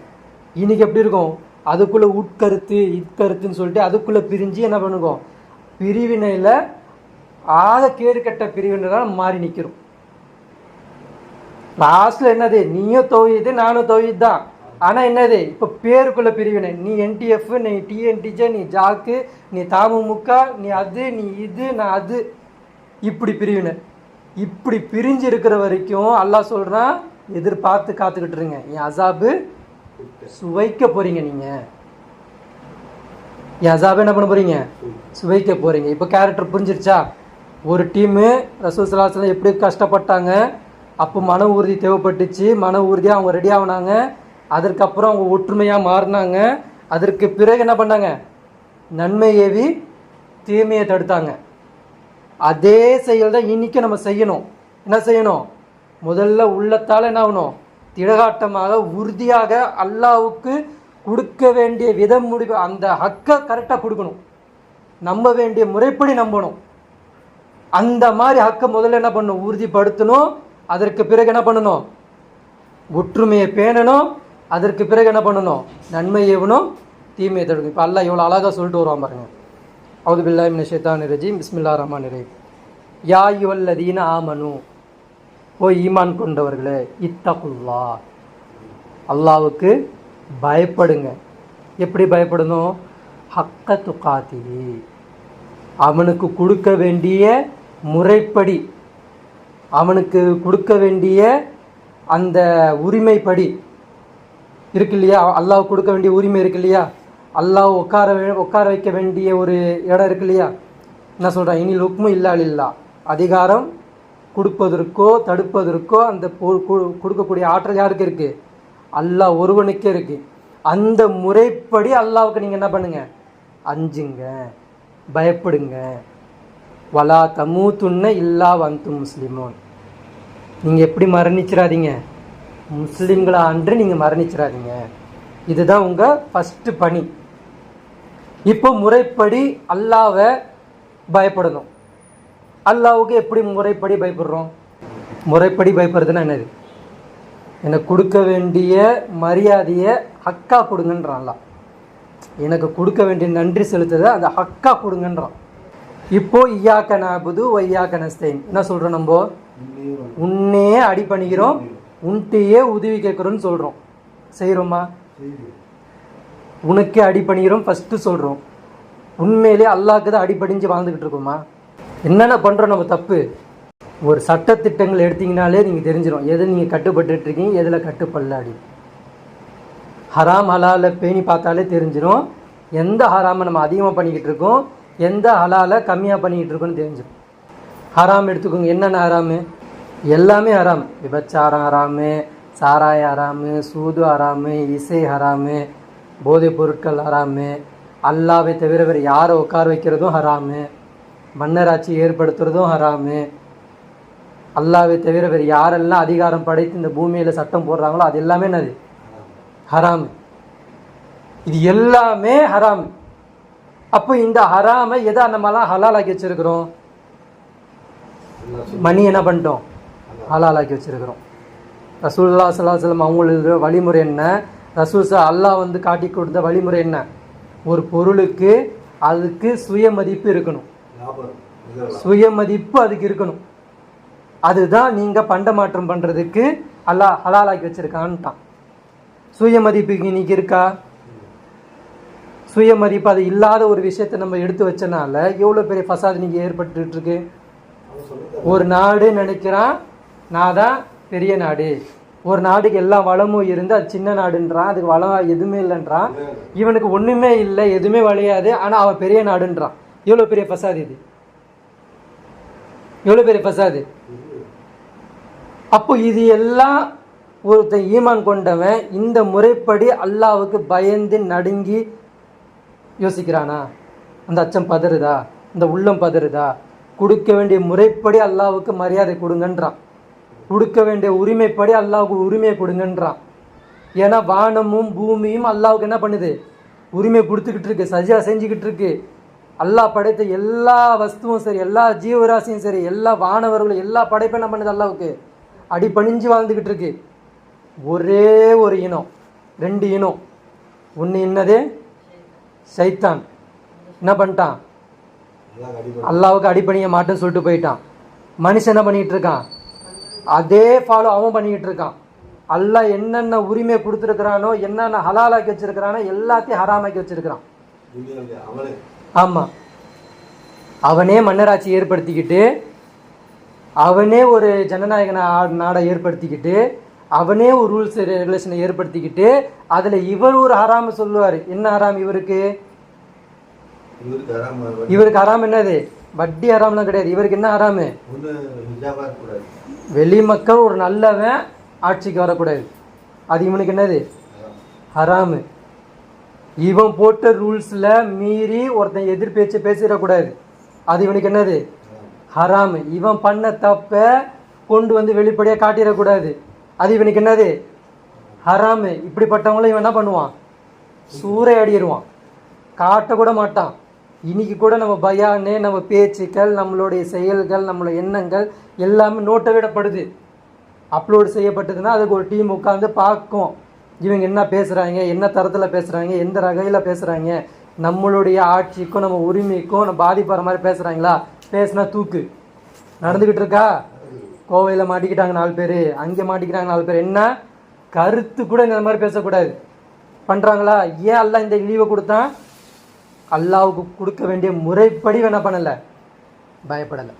இன்னைக்கு எப்படி இருக்கும்? அதுக்குள்ளே உட்கருத்து இக்கருத்துன்னு சொல்லிட்டு அதுக்குள்ளே பிரிஞ்சு என்ன பண்ணுவோம்? பிரிவினையில் ஆக கேடு கட்ட பிரிவினைலாம் மாறி நிற்கிறோம். லாஸ்ட்டில் என்னது? நீயும் தௌஹீது, நானும் தௌஹீது தான். ஆனால் என்னது? இப்போ பேருக்குள்ள பிரிவினை. நீ என்டிஎஃப், நீ டிஎன்டிஜே, நீ ஜாக்கு, நீ தாமுமுக, நீ அது, நீ இது, நான் அது, இப்படி பிரிவினை. இப்படி பிரிஞ்சு இருக்கிற வரைக்கும் அல்லாஹ் சொல்கிறான், எதிர்பார்த்து காத்துக்கிட்டு இருங்க, என் அசாபு சுவைக்க போகிறீங்க. நீங்கள் என் அசாபு என்ன பண்ண போகிறீங்க? சுவைக்க போகிறீங்க. இப்போ கேரக்டர் புரிஞ்சிருச்சா? ஒரு டீமு ரசூல் ஸல்லல்லாஹு அலைஹி வஸல்லம் எப்படி கஷ்டப்பட்டாங்க, அப்போ மன உறுதி தேவைப்பட்டுச்சு. மன உறுதியாக அவங்க ரெடி ஆகினாங்க. அதற்கப்புறம் அவங்க ஒற்றுமையாக மாறினாங்க. அதற்கு பிறகு என்ன பண்ணாங்க? நன்மை ஏவி தீமையை தடுத்தாங்க. அதே செயல் தான் இன்றைக்கி நம்ம செய்யணும். என்ன செய்யணும்? முதல்ல உள்ளத்தால் என்ன ஆகணும்? திடகாட்டமாக உறுதியாக அல்லாஹ்வுக்கு கொடுக்க வேண்டிய விதம் முடிவு, அந்த ஹக்கை கரெக்டாக கொடுக்கணும். நம்ப வேண்டிய முறைப்படி நம்பணும். அந்த மாதிரி ஹக்கை முதல்ல என்ன பண்ணணும்? உறுதிப்படுத்தணும். அதற்கு பிறகு என்ன பண்ணணும்? ஒற்றுமையை பேணணும், அதற்கு பிறகு என்ன பண்ணணும், நன்மை ஏவணும், தீமையை தடுக்கணும். இப்போ அல்லாஹ் எவ்வளோ அழகாக சொல்லிட்டு வருவான் பாருங்க. அவுது பில்லாஹி மினஷ் ஷைத்தானிர் ரஜீம், பிஸ்மில்லாஹிர் ரஹ்மானிர் ரஹீம். யா அய்யுஹல்லதீன ஆமனு, ஓ ஈமான் கொண்டவர்களே, இத்தகுல்லாஹ், அல்லாஹ்வுக்கு பயப்படுங்க. எப்படி பயப்படணும், ஹக்க துகாத்திஹி, அவனுக்கு கொடுக்க வேண்டிய முறைப்படி, அவனுக்கு கொடுக்க வேண்டிய அந்த உரிமைப்படி இருக்கு இல்லையா, அல்லாஹ் கொடுக்க வேண்டிய உரிமை இருக்கு இல்லையா, அல்லாஹ் உட்கார வைக்க வேண்டிய ஒரு இடம் இருக்கு இல்லையா. என்ன சொல்கிறான், இனி லுக்மு இல்லா இல்லா, அதிகாரம் கொடுப்பதற்கோ தடுப்பதற்கோ அந்த கொடுக்கக்கூடிய ஆற்றல் யாருக்கு இருக்குது, அல்லாஹ் ஒருவனுக்கே இருக்குது. அந்த முறைப்படி அல்லாஹ்வுக்கு நீங்கள் என்ன பண்ணுங்க, அஞ்சுங்க, பயப்படுங்க. வலா தமூத்துன்ன இல்லா வன்தும் முஸ்லிமோன், நீங்கள் எப்படி மரணிச்சிடாதீங்க, முஸ்லீம்களா அன்று நீங்கள் மரணிச்சிடாதீங்க. இதுதான் உங்கள் ஃபஸ்ட்டு பணி. இப்போ முறைப்படி அல்லாவை பயப்படணும். அல்லாவுக்கு எப்படி முறைப்படி பயப்படுறோம், முறைப்படி பயப்படுறதுன்னா என்னது, எனக்கு கொடுக்க வேண்டிய மரியாதையை ஹக்கா கொடுங்கன்றான் அல்லாஹ். எனக்கு கொடுக்க வேண்டிய நன்றி செலுத்துதை அந்த ஹக்கா கொடுங்கன்றான். இப்போ இய்யாக்க நஅபுது வ இய்யாக்க நஸ்தஈன் என்ன சொல்கிறோம், நம்ம உன்னையே அடி பண்ணிக்கிறோம், உன்கிட்டயே உதவி கேட்குறோன்னு சொல்கிறோம். செய்கிறோமா, உனக்கே அடி பண்ணிக்கிறோம் ஃபஸ்ட்டு சொல்கிறோம். உண்மையிலே அல்லாஹ்க்கு தான் அடிபடிஞ்சு வாழ்ந்துக்கிட்டு இருக்கோமா? என்னென்ன பண்ணுறோம் நம்ம தப்பு. ஒரு சட்டத்திட்டங்கள் எடுத்தீங்கனாலே நீங்கள் தெரிஞ்சிடும் எது நீங்கள் கட்டுப்பட்டு இருக்கீங்க, எதில் கட்டுப்படலாடி. ஹராம் ஹலாலை பேணி பார்த்தாலே தெரிஞ்சிடும் எந்த ஹராமை நம்ம அதிகமாக பண்ணிக்கிட்டு இருக்கோம், எந்த ஹலாலை கம்மியாக பண்ணிக்கிட்டு இருக்கோன்னு தெரிஞ்சிடும். ஹராம் எடுத்துக்கோங்க, என்னென்ன ஹராமு, எல்லாமே ஹராம். விபச்சாரம் ஹராமு, சாராய ஹராமு, சூது ஹராமு, இசை ஹராமு, போதைப் பொருட்கள் ஹராமு, அல்லாவை தவிர வேறு யாரை உட்கார வைக்கிறதும் ஹராமு, மன்னராட்சி ஏற்படுத்துறதும் ஹராமு, அல்லாவை தவிர வேறு யாரெல்லாம் அதிகாரம் படைத்து இந்த பூமியில் சட்டம் போடுறாங்களோ அது எல்லாமே என்னது, ஹராமு. இது எல்லாமே ஹராமு. அப்போ இந்த ஹராமை எதை நம்மளாம் ஹலாலாக்கி வச்சிருக்கிறோம், மணி என்ன பண்ணிட்டோம், ஹலாலாக்கி வச்சிருக்கிறோம். ரசூலுல்லாஹி ஸல்லல்லாஹு அலைஹி வஸல்லம் அவங்களோட வழிமுறை என்ன, அல்லாஹ் வந்து காட்டி கொடுத்த வழிமுறை என்ன, ஒரு பொருளுக்கு அதுக்கு சுயமதிப்பு இருக்கணும், சுயமதிப்பு அதுக்கு இருக்கணும். அதுதான் நீங்கள் பண்ட மாற்றம் பண்ணுறதுக்கு அல்லாஹ் ஹலாலாக்கி வச்சிருக்கான்ட்டான். சுயமதிப்புக்கு இன்னைக்கு இருக்கா, சுயமதிப்பு அது இல்லாத ஒரு விஷயத்தை நம்ம எடுத்து வச்சனால எவ்வளோ பெரிய ஃபசாது நீங்கள் ஏற்பட்டு இருக்கு. ஒரு நாடு நினைக்கிறான் நான் தான் பெரிய நாடு, ஒரு நாடுக்கு எல்லா வளமும் இருந்து அது சின்ன நாடுன்றான், அதுக்கு வளம் எதுவுமே இல்லைன்றான், இவனுக்கு ஒன்றுமே இல்லை எதுவுமே விளையாது ஆனால் அவன் பெரிய நாடுன்றான். எவ்வளோ பெரிய ஃபசாது இது, எவ்வளோ பெரிய ஃபசாது. அப்போ இது எல்லாம் ஒருத்தன் ஈமான் கொண்டவன் இந்த முறைப்படி அல்லாஹ்வுக்கு பயந்து நடுங்கி யோசிக்கிறானா, அந்த அச்சம் பதறுதா, இந்த உள்ளம் பதறுதா, கொடுக்க வேண்டிய முறைப்படி அல்லாஹ்வுக்கு மரியாதை கொடுங்கன்றான், கொடுக்க வேண்டிய உரிமைப்படி அல்லாஹ்வுக்கு உரிமையை கொடுங்கன்றான். ஏன்னா வானமும் பூமியும் அல்லாஹ்வுக்கு என்ன பண்ணுது, உரிமை கொடுத்துக்கிட்டு இருக்கு, சஜா செஞ்சுக்கிட்டு இருக்கு. அல்லாஹ் படைத்த எல்லா வஸ்துவும் சரி, எல்லா ஜீவராசியும் சரி, எல்லா வானவர்களும் எல்லா படைப்பும் என்ன பண்ணுது, அல்லாஹ்வுக்கு அடிபணிஞ்சு வாழ்ந்துக்கிட்டு இருக்கு. ஒரே ஒரு இனம், ரெண்டு இனம். ஒன்று என்னது, சைத்தான் என்ன பண்ணிட்டான், அல்லாஹ்வுக்கு அடிபணிய மாட்டேன்னு சொல்லிட்டு போயிட்டான். மனுஷன் என்ன பண்ணிக்கிட்டு இருக்கான், அதே ஃபாலோ அவன் பண்ணிக்கிட்டு இருக்கான். அல்லாஹ் என்னென்ன உரிமை கொடுத்துருக்கிறானோ, என்னென்ன ஹலாலாக்கி வச்சிருக்கிறானோ எல்லாத்தையும் ஹராமாக்கி வச்சிருக்கிறான். ஆமாம், அவனே மன்னராட்சி ஏற்படுத்திக்கிட்டு, அவனே ஒரு ஜனநாயக நாடை ஏற்படுத்திக்கிட்டு, அவனே ஒரு ரூல்ஸ் ரெகுலேஷனை ஏற்படுத்திக்கிட்டு, அதில் இவர் ஒரு ஹராம சொல்லுவார். என்ன ஹராம் இவருக்கு, இவருக்கு ஹராம் என்னது, வட்டி ஹராம்லாம் கிடையாது. இவருக்கு என்ன ஹராமு, வெளி மக்கள் ஒரு நல்லவன் ஆட்சிக்கு வரக்கூடாது, அது இவனுக்கு என்னது ஹராமு. இவன் போட்ட ரூல்ஸில் மீறி ஒருத்தன் எதிர்பேச்சு பேசிடக்கூடாது, அது இவனுக்கு என்னது ஹராமு. இவன் பண்ண தப்ப கொண்டு வந்து வெளிப்படையாக காட்டிடக்கூடாது, அது இவனுக்கு என்னது ஹராமு. இப்படிப்பட்டவங்களும் இவன் என்ன பண்ணுவான், சூறையாடிடுவான், காட்டக்கூட மாட்டான். இன்னைக்கு கூட நம்ம பயானே, நம்ம பேச்சுக்கள், நம்மளுடைய செயல்கள், நம்மளுடைய எண்ணங்கள் எல்லாமே நோட்டை விடப்படுது. அப்லோடு செய்யப்பட்டதுன்னா அதுக்கு ஒரு டீம் உட்காந்து பார்க்கும், இவங்க என்ன பேசுகிறாங்க, என்ன தரத்தில் பேசுகிறாங்க, எந்த வகையில் பேசுகிறாங்க, நம்மளுடைய ஆட்சிக்கும் நம்ம உரிமைக்கும் நம்ம பாதிப்படுற மாதிரி பேசுகிறாங்களா, பேசுனா தூக்கு. நடந்துக்கிட்டு இருக்கா? கோவையில் மாட்டிக்கிட்டாங்க 4 பேர், அங்கே மாட்டிக்கிறாங்க 4 பேர். என்ன கருத்து கூட இந்த மாதிரி பேசக்கூடாது பண்ணுறாங்களா? ஏன் அல்லாஹ் இந்த லீவை கொடுத்தான்? அல்லாவுக்கு கொடுக்க வேண்டிய முறைப்படி என்ன பண்ணலை, பயப்படலை.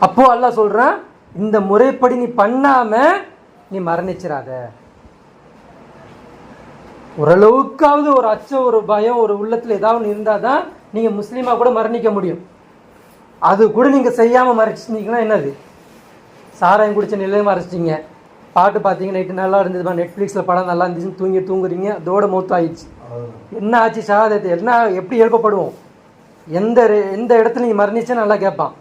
அப்போ அல்லாஹ் சொல்கிறான், இந்த முறைப்படி நீ பண்ணாம நீ மரணிச்சிடாத. ஓரளவுக்காவது ஒரு அச்சம், ஒரு பயம், ஒரு உள்ளத்தில் ஏதாவது இருந்தால் தான் நீங்கள் முஸ்லீமாக கூட மரணிக்க முடியும். அது கூட நீங்கள் செய்யாமல் மறைச்சிட்டீங்கன்னா என்னது? சாராயம் குடிச்ச நிலையை மறைச்சிட்டிங்க, பாட்டு பார்த்தீங்க நைட்டு நல்லா இருந்ததுமா, நெட்ஃப்ளிக்ஸில் படம் நல்லா இருந்துச்சுன்னு தூங்குறீங்க, அதோட மௌத்து ஆயிடுச்சு. என்ன ஆச்சு ஷஹாதத்து? என்ன எப்படி எழுப்பப்படுவோம்? எந்த இடத்துல நீங்கள் மரணிச்சேன்னு நல்லா கேட்பான்.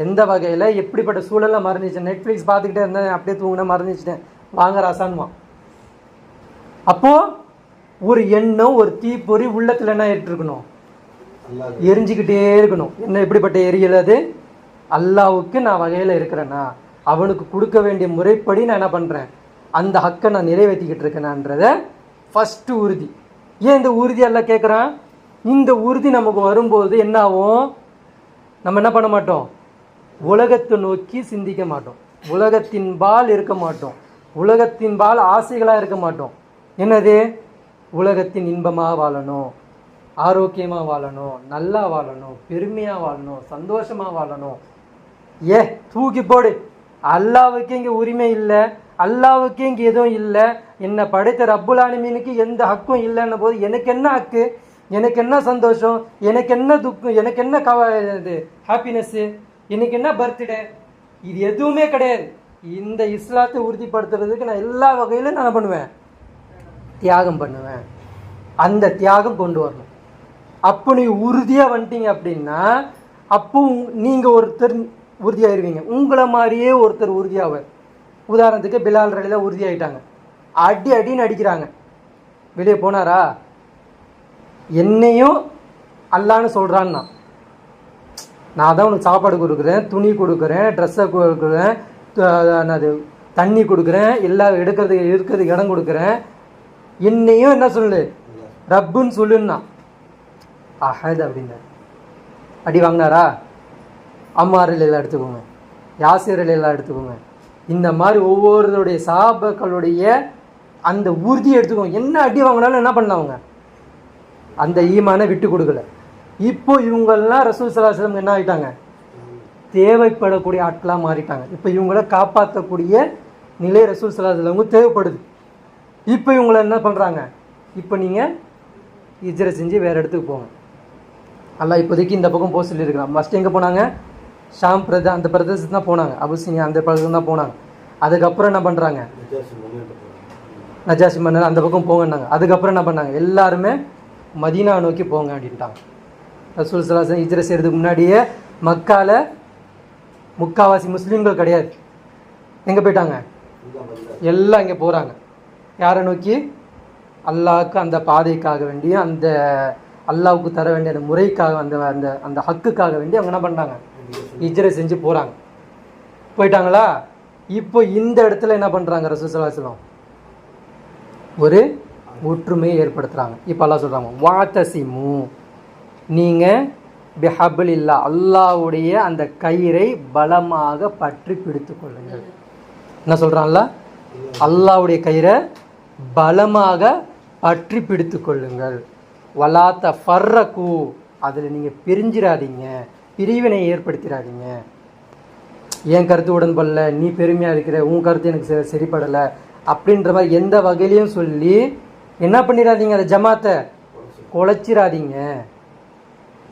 எந்த வகையில் எப்படிப்பட்ட சூழலில் மரணிச்சேன்? நெட்ஃப்ளிக்ஸ் பார்த்துக்கிட்டே இருந்தேன், அப்படியே தூங்கினேன், மரணிச்சிட்டேன், வாங்க ராசான்வான். அப்போது ஒரு எண்ணம், ஒரு தீப்பொறி உள்ளத்தில் என்ன ஏற்றிருக்கணும்? எரிஞ்சிக்கிட்டே இருக்கணும். என்ன எப்படிப்பட்ட எரியல் அது? அல்லாவுக்கு நான் வகையில் இருக்கிறேன்னா, அவனுக்கு கொடுக்க வேண்டிய முறைப்படி நான் என்ன பண்ணுறேன், அந்த ஹக்கை நான் நிறைவேற்றிக்கிட்டு இருக்கேனான்றத ஃபஸ்ட்டு உறுதி. ஏன் இந்த உறுதி எல்லாம் கேட்குறான்? இந்த உறுதி நமக்கு வரும்போது என்ன ஆகும்? நம்ம என்ன பண்ண மாட்டோம்? உலகத்தை நோக்கி சிந்திக்க மாட்டோம், உலகத்தின்பால் இருக்க மாட்டோம், உலகத்தின்பால் ஆசைகளாக இருக்க மாட்டோம். என்னது? உலகத்தின் இன்பமாக வாழணும், ஆரோக்கியமாக வாழணும், நல்லா வாழணும், பெருமையாக வாழணும், சந்தோஷமாக வாழணும். தூக்கி போடு. அல்லாவுக்கு இங்கே உரிமை இல்லை, அல்லாவுக்கு இங்கே எதுவும் இல்லை, என்னை படைத்த ரப்புல் ஆலமீனுக்கு எந்த ஹக்கும் இல்லைன்ன போது எனக்கு என்ன ஹக்கு, எனக்கு என்ன சந்தோஷம், எனக்கு என்ன துக்கம், எனக்கு என்ன இது ஹாப்பினஸ்ஸு, எனக்கு என்ன பர்த்டே, இது எதுவுமே கிடையாது. இந்த இஸ்லாத்தை உறுதிப்படுத்துறதுக்கு நான் எல்லா வகையிலும் நான் பண்ணுவேன், தியாகம் பண்ணுவேன். அந்த தியாகம் கொண்டு வரணும். அப்போ நீ உறுதியாக வந்துட்டீங்க அப்படின்னா, அப்போ நீங்கள் ஒருத்தர் உறுதியாயிருவீங்க, உங்களை மாதிரியே ஒருத்தர் உறுதியாவார். உதாரணத்துக்கு பிலால் ரலியல்லாஹு உறுதியாயிட்டாங்க, அடின்னு அடிக்கிறாங்க, வெளியே போனாரா? என்னையும் அல்லான்னு சொல்கிறான்னா, நான் தான் உனக்கு சாப்பாடு கொடுக்குறேன், துணி கொடுக்குறேன், ட்ரெஸ்ஸை கொடுக்குறேன், அது தண்ணி கொடுக்குறேன், எல்லாம் இருக்கிறதுக்கு இடம் கொடுக்குறேன், என்னையும் என்ன சொல்லு, ரப்புன்னு சொல்லுன்னா அஹத் அப்படின்னாரு. அடி வாங்கினாரா? அம்மார் எல்லாம் எடுத்துக்கோங்க, யாசிர் எல்லாம் எடுத்துக்கோங்க. இந்த மாதிரி ஒவ்வொருடைய சஹாபாக்களுடைய அந்த உறுதியை எடுத்துக்கோங்க. என்ன அடி வாங்கினாலும் என்ன பண்ணலாம், அவங்க அந்த ஈமானை விட்டு கொடுக்கல. இப்போ இவங்கெல்லாம் ரசூல் ஸல்லல்லாஹு அலைஹி வஸல்லம் என்ன ஆகிட்டாங்க? தேவைப்படக்கூடிய ஆட்களாக மாறிட்டாங்க. இப்போ இவங்கள காப்பாற்றக்கூடிய நிலை ரசூல் ஸல்லல்லாஹு அலைஹி வஸல்லம் தேவைப்படுது. இப்போ இவங்களை என்ன பண்ணுறாங்க? இப்போ நீங்கள் ஹிஜ்ரா செஞ்சு வேறு இடத்துக்கு போங்க. அல்லாஹ் இப்போதைக்கு இந்த பக்கம் போக சொல்லியிருக்கிறான். ஃபஸ்ட்டு எங்கே போனாங்க? ஷாம் அந்த பிரதேசத்து தான் போனாங்க, அபிசீனியா அந்த பிரதேசம் தான் போனாங்க. அதுக்கப்புறம் என்ன பண்ணுறாங்க? நஜாசி மன்னர் அந்த பக்கம் போங்கன்னாங்க. அதுக்கப்புறம் என்ன பண்ணாங்க? எல்லாருமே மதீனா நோக்கி போங்க அப்படின்ட்டாங்க. ரசூல் ஸல்லல்லாஹு அலைஹி வஸல்லம் ஹிஜ்ரா செய்கிறதுக்கு முன்னாடியே மக்கால முக்காவாசி முஸ்லீம்கள் கிடையாது. எங்கே போயிட்டாங்க? எல்லாம் இங்கே போகிறாங்க. யாரை நோக்கி? அல்லாஹ்வுக்கு அந்த பாதைக்காக வேண்டிய, அந்த அல்லாஹ்வுக்கு தர வேண்டிய அந்த முறைக்காக, அந்த அந்த அந்த ஹக்குக்காக வேண்டி அவங்க என்ன பண்ணுறாங்க? ஹிஜ்ரா செஞ்சு போகிறாங்க. போயிட்டாங்களா? இப்போ இந்த இடத்துல என்ன பண்ணுறாங்க? ரசூல் ஸல்லல்லாஹு அலைஹி வஸல்லம் ஒரு ஒற்றுமையை ஏற்படுத்துகிறாங்க. இப்போ அல்லாஹ் சொல்கிறாங்க, வாத்தசிமு, நீங்கள் பிஹபிலில்லா, அல்லாஹ்வுடைய அந்த கயிறை பலமாக பற்றி பிடித்து கொள்ளுங்கள். என்ன சொல்கிறான்ல? அல்லாஹ்வுடைய கயிறை பலமாக பற்றி பிடித்து கொள்ளுங்கள். வலாத்த ஃபர்ரகு, அதில் நீங்கள் பிரிஞ்சிடாதீங்க, பிரிவினை ஏற்படுத்திடாதீங்க. என் கருத்து உடன்படல, நீ பெருமையாக இருக்கிற, உன் கருத்து எனக்கு சரிப்படலை அப்படின்ற மாதிரி எந்த வகையிலையும் சொல்லி என்ன பண்ணிடாதீங்க, அந்த ஜமாத்தை குலைச்சிடாதீங்க,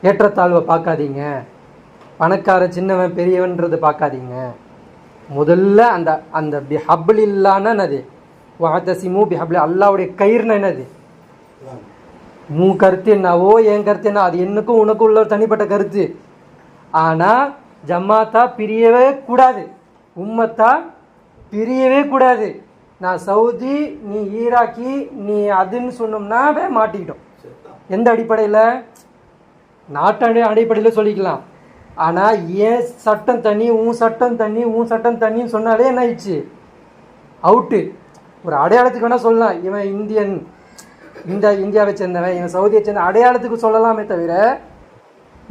ஏற்றத்தாழ்வை பார்க்காதீங்க, பணக்கார சின்னவன் பெரியவன்றதை பார்க்காதீங்க. முதல்ல அந்த அந்த பிஹபில் இல்லான்னு என்னது? வாத்தசிமு பிஹபில், அல்லாவுடைய கயிறுனா என்னது? உன் கருத்து என்னவோ என் கருத்து என்ன, அது என்னக்கும் உனக்கும் உள்ள தனிப்பட்ட கருத்து. ஆனால் ஜமாத்தா பிரியவே கூடாது, உம்மத்தா பிரியவே கூடாது. நான் சவுதி, நீ ஈராக்கி, நீ அதுன்னு சொன்னோம்னாவே மாட்டிக்கிட்டோம். எந்த அடிப்படையில்? நாட்டு அடிப்படையில் சொல்லிக்கலாம். ஆனால் ஏன் சட்டம் தண்ணி உன் சட்டம் தண்ணி உன் சட்டம் தண்ணின்னு சொன்னாலே என்ன ஆயிடுச்சு, அவுட்டு. ஒரு அடையாளத்துக்கு வேணால் சொல்லலாம், இவன் இந்தியன், இந்த இந்தியாவை சேர்ந்தவன், இவன் சவுதியை சேர்ந்த அடையாளத்துக்கு சொல்லலாமே தவிர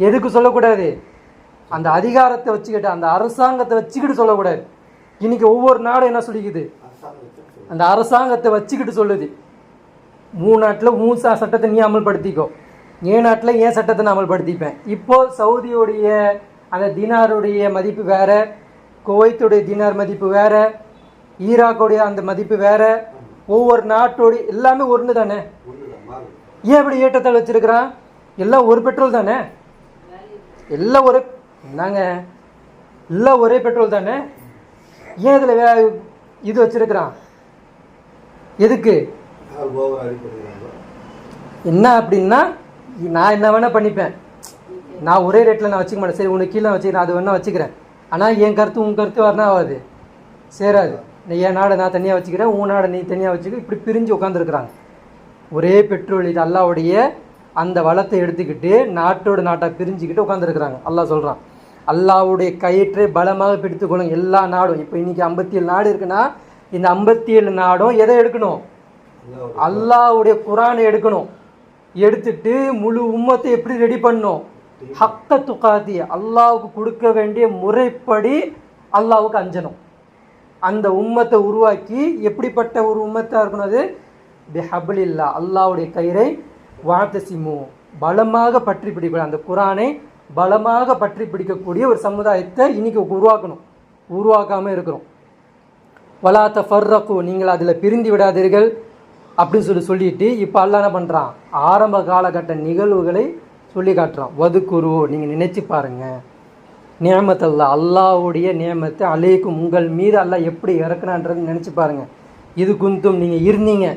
எதுக்கு சொல்லக்கூடாது, அந்த அதிகாரத்தை வச்சுக்கிட்டு அந்த அரசாங்கத்தை வச்சுக்கிட்டு சொல்லக்கூடாது. இன்னைக்கு ஒவ்வொரு நாடும் என்ன சொல்லிக்குது, அந்த அரசாங்கத்தை வச்சுக்கிட்டு சொல்லுது, உன் நாட்டில் உன் சட்டத்தை நீ அமல்படுத்திக்கோ, என் நாட்டில் ஏன் சட்டத்தை நான் அமல்படுத்திப்பேன். இப்போ சவுதியுடைய அந்த தினாருடைய மதிப்பு வேற, குவைத்துடைய தினார் மதிப்பு வேற, ஈராக்குடைய அந்த மதிப்பு வேற, ஒவ்வொரு நாட்டோடைய எல்லாமே ஒன்று தானே. ஏன் இப்படி ஏற்றத்தால் வச்சிருக்கிறான், எல்லாம் ஒரு பெட்ரோல் தானே, எல்லாம் ஒரு என்னங்க எல்லாம் ஒரே பெட்ரோல் தானே. ஏன் இதில் இது வச்சிருக்கிறான், எதுக்கு என்ன அப்படின்னா, நான் என்ன வேணால் பண்ணிப்பேன், நான் ஒரே ரேட்டில் நான் வச்சுக்க மாட்டேன், சரி உனக்கு கீழே வச்சுக்கிறேன், அது வேணா வச்சுக்கிறேன், ஆனால் என் கருத்து உன் கருத்து வரனா ஆகாது, சேராது. என் நாடை நான் தனியாக வச்சுக்கிறேன், உன் நாடை நீ தனியாக வச்சுக்க, இப்படி பிரிஞ்சு உட்காந்துருக்குறாங்க. ஒரே பெட்ரோல், இது அல்லாவுடைய அந்த வளத்தை எடுத்துக்கிட்டு நாட்டோட நாட்டாக பிரிஞ்சுக்கிட்டு உட்காந்துருக்குறாங்க. அல்லாஹ் சொல்கிறான், அல்லாவுடைய கயிற்றை பலமாக பிடித்துக்கொள்ளும் எல்லா நாடும். இப்போ இன்னைக்கு 57 நாடு இருக்குன்னா இந்த 57 நாடும் எதை எடுக்கணும், அல்லாவுடைய குரானை எடுக்கணும். எடுத்துட்டு முழு உம்மத்தை எப்படி ரெடி பண்ணணும், ஹக்க துகாதி, அல்லாவுக்கு கொடுக்க வேண்டிய முறைப்படி அல்லாவுக்கு அஞ்சணும். அந்த உம்மத்தை உருவாக்கி எப்படிப்பட்ட ஒரு உம்மத்தாக இருக்கணும், அது பிஹப்லில்லா, அல்லாவுடைய கயிறை வாத்தசிமு, பலமாக பற்றி பிடிக்க, அந்த குரானை பலமாக பற்றி பிடிக்கக்கூடிய ஒரு சமுதாயத்தை இன்னைக்கு உருவாக்கணும். உருவாக்காமல் இருக்கிறோம். வலா தஃபர்ரகு, நீங்கள் அதில் பிரிந்து விடாதீர்கள் அப்படின்னு சொல்லிட்டு இப்போ அல்லாஹ் என்ன பண்ணுறான், ஆரம்ப காலகட்ட நிகழ்வுகளை சொல்லி காட்டுறான். வதுக்குரு, நீங்கள் நினைச்சு பாருங்க, நியமத் அல்லா, அல்லாவுடைய நியமத்தை அலைக்கும் உங்கள் மீது அல்லாஹ் எப்படி இறக்குனான்றது நினச்சி பாருங்க. இது குந்தும், நீங்கள் இருந்தீங்க,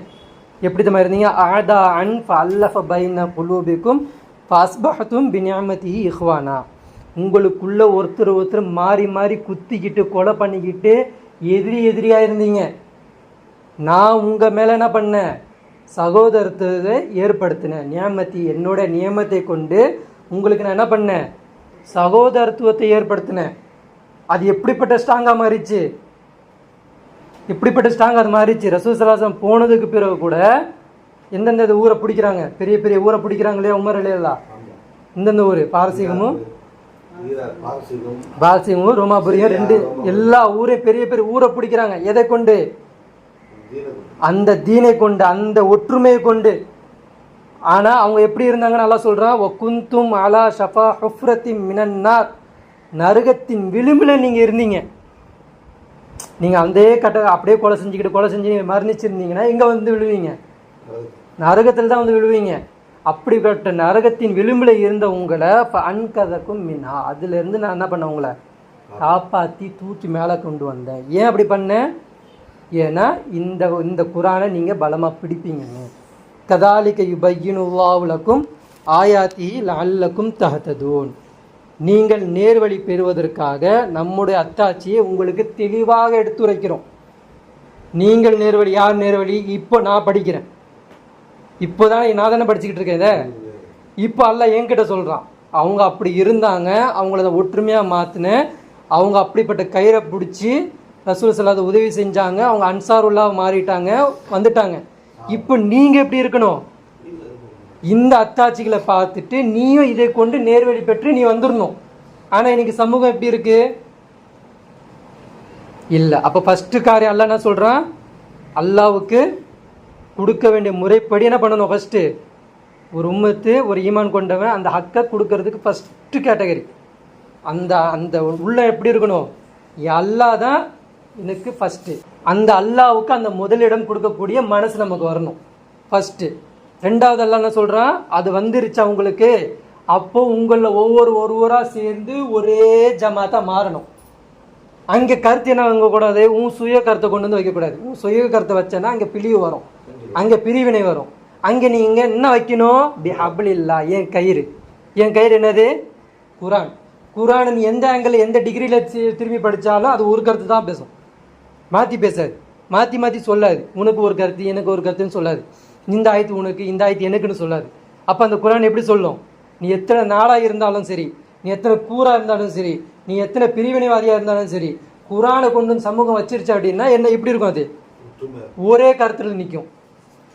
எப்படி தான் இருந்தீங்க, ஆதா அன் ஃபல்லஃப பைன குலூபிக்கும் ஃபஸ்பஹதும் பினிஅமதிஹி இஹ்வானா, உங்களுக்குள்ள ஒருத்தர் மாறி மாறி குத்திக்கிட்டு கொலை பண்ணிக்கிட்டு எதிரியாக இருந்தீங்க. நான் உங்கள் மேலே என்ன பண்ணேன், சகோதரத்தை ஏற்படுத்தினேன். நியமத்தி, என்னோட நியமத்தை கொண்டு உங்களுக்கு நான் என்ன பண்ணேன், சகோதரத்துவத்தை ஏற்படுத்தினேன். அது எப்படிப்பட்ட ஸ்ட்ராங்காக மாறிச்சு, இப்படிப்பட்ட ஸ்ட்ராங் அது மாறிச்சு. ரசூல் ஸல்லல்லாஹு அலைஹி வஸல்லம் போனதுக்கு பிறகு கூட எந்தெந்த ஊரை பிடிக்கிறாங்க, பெரிய பெரிய ஊரை பிடிக்கிறாங்க இல்லையா, உமர் இல்லையா, இந்தந்த ஊர் பாரசீகமும் ரோமாபுரியும் ரெண்டு, எல்லா ஊரையும் பெரிய பெரிய ஊரை பிடிக்கிறாங்க. எதை கொண்டு, அந்த தீனை கொண்டு, அந்த ஒற்றுமையை கொண்டு. ஆனால் அவங்க எப்படி இருந்தாங்கன்னு நல்லா சொல்கிறான், குந்தும் அலா ஷஃபா ஹுஃப்ரத்தின் மினன்னார், நரகத்தின் விளிம்பில் நீங்கள் இருந்தீங்க. நீங்கள் அந்த அப்படியே கொலை செஞ்சு மரணிச்சிருந்தீங்கன்னா எங்கே வந்து விழுவீங்க, நரகத்தில் தான் வந்து விழுவீங்க. அப்படிப்பட்ட நரகத்தின் விளிம்பில் இருந்த உங்களை அன்கதக்கும் மின்னா, அதுலேருந்து நான் என்ன பண்ணேன், உங்களை காப்பாற்றி தூக்கி மேலே கொண்டு வந்தேன். ஏன் அப்படி பண்ணேன், ஏன்னா இந்த குரானை நீங்கள் பலமாக பிடிப்பீங்கன்னு. கதாலிக்க யுபையினுல்லாஹு லக்கும் ஆயாத்தி லஅல்லக்கும் தஹ்ததூன், நீங்கள் நேர்வழி பெறுவதற்காக நம்முடைய அத்தாட்சியை உங்களுக்கு தெளிவாக எடுத்துரைக்கிறோம். நீங்கள் நேர்வழி, யார் நேர்வழி, இப்போ நான் படிக்கிறேன், இப்போதான் நான் தானே படிச்சுக்கிட்டு இருக்கேன் இதை. இப்போ அல்லாஹ் என்கிட்ட சொல்கிறான், அவங்க அப்படி இருந்தாங்க, அவங்கள ஒற்றுமையாக மாற்றினேன், அவங்க அப்படிப்பட்ட கயிறை பிடிச்சி ரசூல் ஸல்லல்லாஹு உதவி செஞ்சாங்க, அவங்க அன்சாருல்லாஹ் மாறிட்டாங்க, வந்துட்டாங்க. இப்போ நீங்கள் எப்படி இருக்கணும், இந்த அத்தாட்சிகளை பார்த்துட்டு நீயும் இதை கொண்டு நேர்வழி பெற்று நீ வந்துடணும். ஆனால் இன்னைக்கு சமூகம் எப்படி இருக்கு, இல்லை. அப்போ ஃபஸ்ட்டு காரியம் அல்லாஹ் என்ன சொல்கிறான், அல்லாவுக்கு கொடுக்க வேண்டிய முறைப்படி என்ன பண்ணணும், ஃபஸ்ட்டு ஒரு உம்மத்து, ஒரு ஈமான் கொண்டவன் அந்த ஹக்கை கொடுக்கறதுக்கு ஃபஸ்ட்டு கேட்டகரி அந்த அந்த உள்ள எப்படி இருக்கணும், அல்லாஹ் தான் எனக்கு ஃபஸ்ட்டு. அந்த அல்லாவுக்கு அந்த முதலிடம் கொடுக்கக்கூடிய மனசு நமக்கு வரணும் ஃபஸ்ட்டு. ரெண்டாவது அல்லாஹ் என்ன சொல்கிறான், அது வந்துருச்சு அவங்களுக்கு, அப்போ உங்களில் ஒவ்வொருவராக சேர்ந்து ஒரே ஜமாத்தாக மாறணும். அங்கே கருத்து என்ன வாங்கக்கூடாது, உன் சுய கருத்தை கொண்டு வந்து வைக்கக்கூடாது. உன் சுய கருத்தை வச்சேன்னா அங்கே பிழிவு வரும், அங்கே பிரிவினை வரும். அங்கே நீங்கள் என்ன வைக்கணும், பிஹப்லில்லா, என் கயிறு. என் கயிறு என்னது, குரான். குரான் நீ எந்த ஆங்கிள் எந்த டிகிரியில் திரும்பி படித்தாலும் அது ஒரு கருத்து தான் பேசும், மாற்றி பேசாது, மாற்றி சொல்லாது. உனக்கு ஒரு கருத்து எனக்கு ஒரு கருத்துன்னு சொல்லாது, இந்த ஆயத்து உனக்கு இந்த ஆயத்து எனக்குன்னு சொல்லாது. அப்போ அந்த குரான் எப்படி சொல்லும், நீ எத்தனை நாளாக இருந்தாலும் சரி, நீ எத்தனை கூறா இருந்தாலும் சரி, நீ எத்தனை பிரிவினைவாதியாக இருந்தாலும் சரி, குரானை கொண்டு வந்து சமூகம் வச்சிருச்சு அப்படின்னா என்ன எப்படி இருக்கும்? அது ஒரே கருத்தில் நிற்கும்.